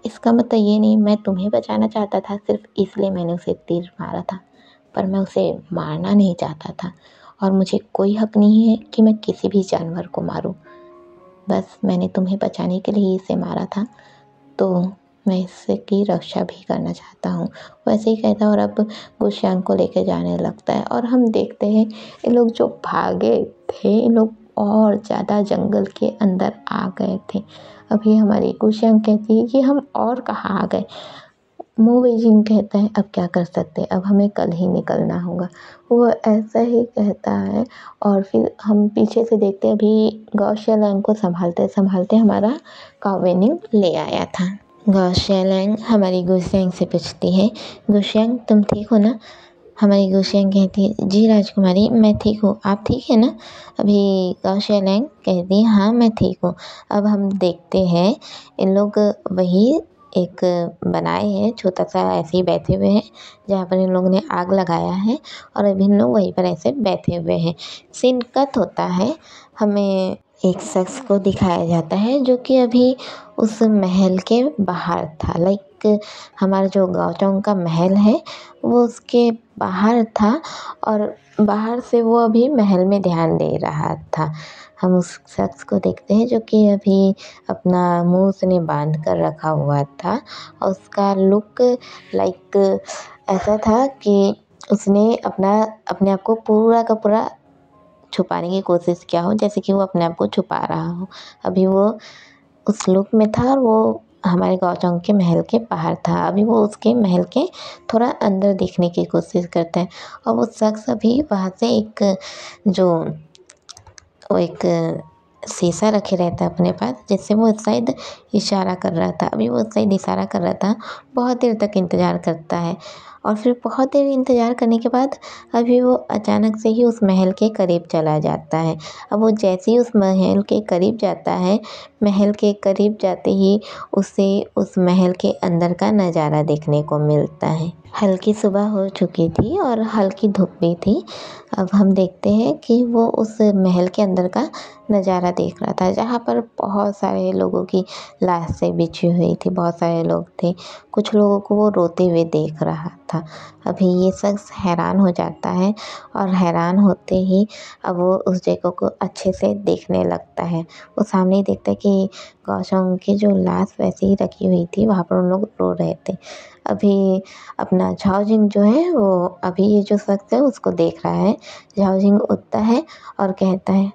इसका मतलब ये नहीं मैं तुम्हें बचाना चाहता था, सिर्फ इसलिए मैंने उसे तीर मारा था, पर मैं उसे मारना नहीं चाहता था और मुझे कोई हक नहीं है कि मैं किसी भी जानवर को मारूं। बस मैंने तुम्हें बचाने के लिए इसे मारा था, तो मैं इसकी रक्षा भी करना चाहता हूँ। वैसे ही कहता है और अब गुशियांग को लेकर जाने लगता है और हम देखते हैं ये लोग जो भागे थे, ये लोग और ज़्यादा जंगल के अंदर आ गए थे। अभी हमारी गुशियांग कहती है कि हम और कहाँ आ गए? मोविजिंग कहता है अब क्या कर सकते हैं, अब हमें कल ही निकलना होगा। वो ऐसा ही कहता है और फिर हम पीछे से देखते हैं अभी गाओ शेलैंग को संभालते संभालते हमारा काऊ विनिंग ले आया था। गाओ शेलैंग हमारी गुशियांग से पूछती है गुशियांग तुम ठीक हो ना? हमारी गुशियांग कहती है जी राजकुमारी मैं ठीक हूँ, आप ठीक है ना? अभी गाओ शेलैंग कहती है हाँ मैं ठीक हूँ। अब हम देखते हैं इन लोग वही एक बनाए हैं, छोटा सा ऐसे ही बैठे हुए हैं जहाँ पर इन लोगों ने आग लगाया है और अभी इन लोग वहीं पर ऐसे बैठे हुए हैं। सीन कट होता है, हमें एक शख्स को दिखाया जाता है जो कि अभी उस महल के बाहर था। लाइक हमारा जो गाओचोंग का महल है वो उसके बाहर था और बाहर से वो अभी महल में ध्यान दे रहा था। हम उस शख्स को देखते हैं जो कि अभी अपना मुंह उसने बांध कर रखा हुआ था और उसका लुक लाइक ऐसा था कि उसने अपने आप को पूरा का पूरा छुपाने की कोशिश किया हो, जैसे कि वो अपने आप को छुपा रहा हो। अभी वो उस लुक में था और वो हमारे गाओचोंग के महल के बाहर था। अभी वो उसके महल के थोड़ा अंदर देखने की कोशिश करता है और वो शख्स अभी वहाँ से एक शीशा रखे रहता है अपने पास, जिससे वो शायद इशारा कर रहा था। अभी वो शायद इशारा कर रहा था, बहुत देर तक इंतज़ार करता है और फिर बहुत देर इंतज़ार करने के बाद अभी वो अचानक से ही उस महल के करीब चला जाता है। अब वो जैसे ही उस महल के करीब जाता है, महल के करीब जाते ही उसे उस महल के अंदर का नज़ारा देखने को मिलता है। हल्की सुबह हो चुकी थी और हल्की धूप भी थी। अब हम देखते हैं कि वो उस महल के अंदर का नज़ारा देख रहा था, जहाँ पर बहुत सारे लोगों की लाशें बिछी हुई थी, बहुत सारे लोग थे। कुछ लोगों को वो रोते हुए देख रहा था। अभी ये शख्स हैरान हो जाता है और हैरान होते ही अब वो उस जगह को अच्छे से देखने लगता है। वो सामने ही देखता है कि गौचोंग की जो लाश वैसे ही रखी हुई थी, वहाँ पर उन लोग रो रहे थे। अभी अपना झाओजिंग जो है वो अभी ये जो शख्स है उसको देख रहा है। झाओजिंग उठता है और कहता है,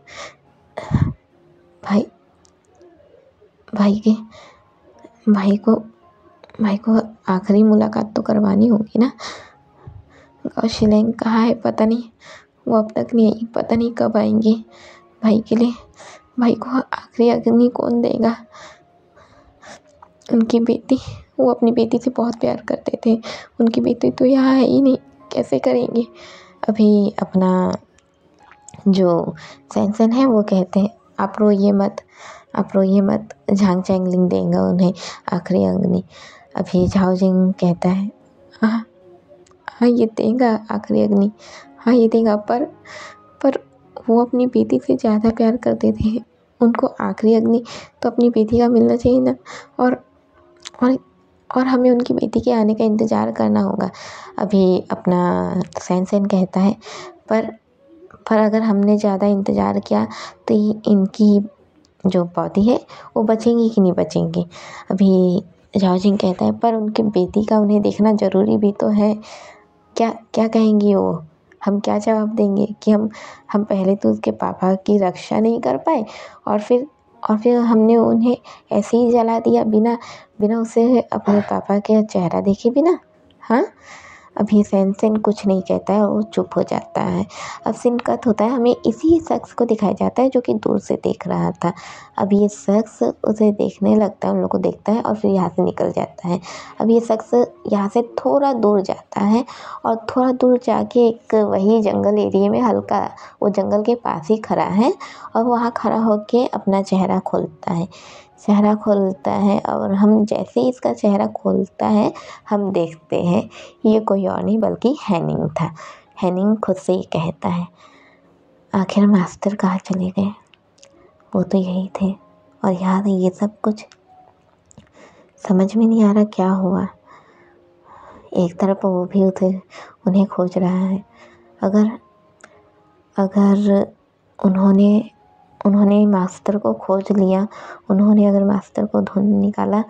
भाई भाई के भाई को आखिरी मुलाकात तो करवानी होगी ना। गाओ शिलेंग कहाँ है पता नहीं, वो अब तक नहीं आई, पता नहीं कब आएंगे। भाई के लिए भाई को आखिरी अग्नि कौन देगा। उनकी बेटी, वो अपनी बेटी से बहुत प्यार करते थे, उनकी बेटी तो यहाँ है ही नहीं, कैसे करेंगे। अभी अपना जो सैनसन है वो कहते हैं, आप रोइए मत, झांग चैंगलिंग देगा उन्हें आखिरी अग्नि। अभी झाओजिंग कहता है, हाँ हाँ ये देगा आखिरी अग्नि, हाँ ये देगा, पर वो अपनी बेटी से ज़्यादा प्यार करते थे, उनको आखिरी अग्नि तो अपनी बेटी का मिलना चाहिए ना। और और और हमें उनकी बेटी के आने का इंतज़ार करना होगा। अभी अपना सैनसन कहता है, पर अगर हमने ज़्यादा इंतज़ार किया तो इनकी जो बॉडी है वो बचेंगी कि नहीं बचेंगी। अभी झाओजिंग कहता है, पर उनकी बेटी का उन्हें देखना ज़रूरी भी तो है। क्या क्या कहेंगी वो, हम क्या जवाब देंगे कि हम पहले तो उसके पापा की रक्षा नहीं कर पाए और फिर हमने उन्हें ऐसे ही जला दिया बिना बिना उसे अपने पापा के चेहरा देखे बिना। हाँ, अभी सैनसन कुछ नहीं कहता है, वो चुप हो जाता है। अब सीन कट होता है, हमें इसी शख्स को दिखाया जाता है जो कि दूर से देख रहा था। अब ये शख्स उसे देखने लगता है, उन लोग को देखता है और फिर यहाँ से निकल जाता है। अब ये शख्स यहाँ से थोड़ा दूर जाता है और थोड़ा दूर जाके एक वही जंगल एरिया में हल्का वो जंगल के पास ही खड़ा है और वहाँ खड़ा होके अपना चेहरा खोलता है और हम जैसे ही इसका चेहरा खोलता है हम देखते हैं ये कोई और नहीं बल्कि हैनिंग था। हैनिंग खुद से ही कहता है, आखिर मास्टर कहाँ चले गए, वो तो यही थे और याद है ये सब कुछ समझ में नहीं आ रहा क्या हुआ। एक तरफ वो भी उन्हें खोज रहा है। अगर उन्होंने मास्टर को खोज लिया, उन्होंने अगर मास्टर को ढूंढ निकाला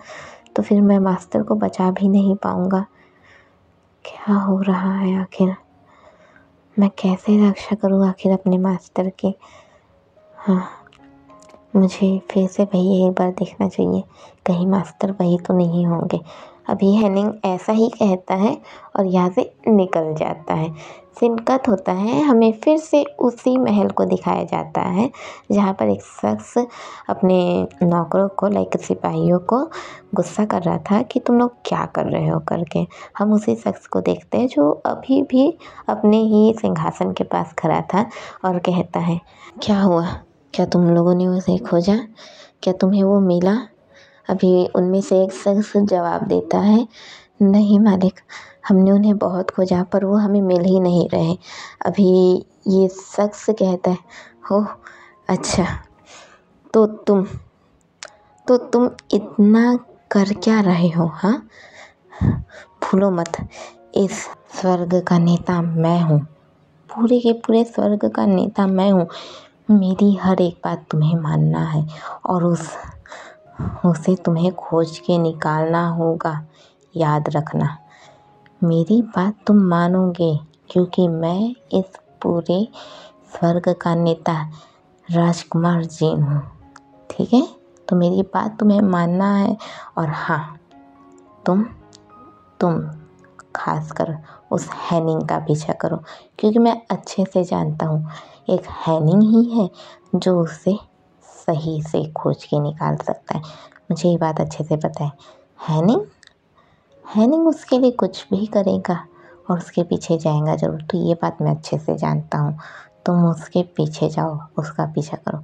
तो फिर मैं मास्टर को बचा भी नहीं पाऊँगा। क्या हो रहा है आखिर, मैं कैसे रक्षा करूँ आखिर अपने मास्टर की। हाँ, मुझे फिर से वही एक बार देखना चाहिए, कहीं मास्टर वही तो नहीं होंगे। अभी हैनिंग ऐसा ही कहता है और यहाँ से निकल जाता है। सीन कट होता है, हमें फिर से उसी महल को दिखाया जाता है जहाँ पर एक शख्स अपने नौकरों को लाइक सिपाहियों को गुस्सा कर रहा था कि तुम लोग क्या कर रहे हो करके। हम उसी शख्स को देखते हैं जो अभी भी अपने ही सिंहासन के पास खड़ा था और कहता है, क्या हुआ, क्या तुम लोगों ने उसे खोजा, क्या तुम्हें वो मिला। अभी उनमें से एक शख्स जवाब देता है, नहीं मालिक, हमने उन्हें बहुत खोजा पर वो हमें मिल ही नहीं रहे। अभी ये शख्स कहता है, हो अच्छा, तो तुम इतना कर क्या रहे हो। हाँ, भूलो मत, इस स्वर्ग का नेता मैं हूँ, पूरे के पूरे स्वर्ग का नेता मैं हूँ। मेरी हर एक बात तुम्हें मानना है और उसे तुम्हें खोज के निकालना होगा। याद रखना, मेरी बात तुम मानोगे क्योंकि मैं इस पूरे स्वर्ग का नेता राजकुमार जीन हूँ। ठीक है, तो मेरी बात तुम्हें मानना है। और हाँ, तुम खासकर उस हैनिंग का पीछा करो क्योंकि मैं अच्छे से जानता हूँ एक हैनिंग ही है जो उसे सही से खोज के निकाल सकता है। मुझे ये बात अच्छे से पता है। हैनिंग उसके लिए कुछ भी करेगा और उसके पीछे जाएगा ज़रूर, तो ये बात मैं अच्छे से जानता हूँ। तुम उसके पीछे जाओ, उसका पीछा करो।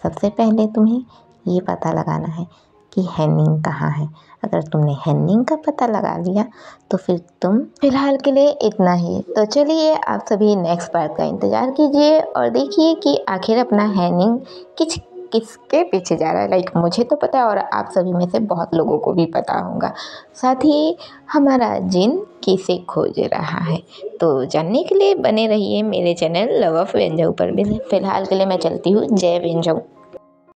सबसे पहले तुम्हें ये पता लगाना है कि हैनिंग कहाँ है। अगर तुमने हैनिंग का पता लगा लिया तो फिर तुम फिलहाल के लिए इतना ही। तो चलिए आप सभी नेक्स्ट पार्ट का इंतज़ार कीजिए और देखिए कि आखिर अपना हैनिंग किसके पीछे जा रहा है। लाइक मुझे तो पता है और आप सभी में से बहुत लोगों को भी पता होगा। साथ ही हमारा जिन किसे खोज रहा है। तो जानने के लिए बने रहिए मेरे चैनल लव ऑफ वेंजऊ पर भी। फिलहाल के लिए मैं चलती हूँ। जय वेंजऊ।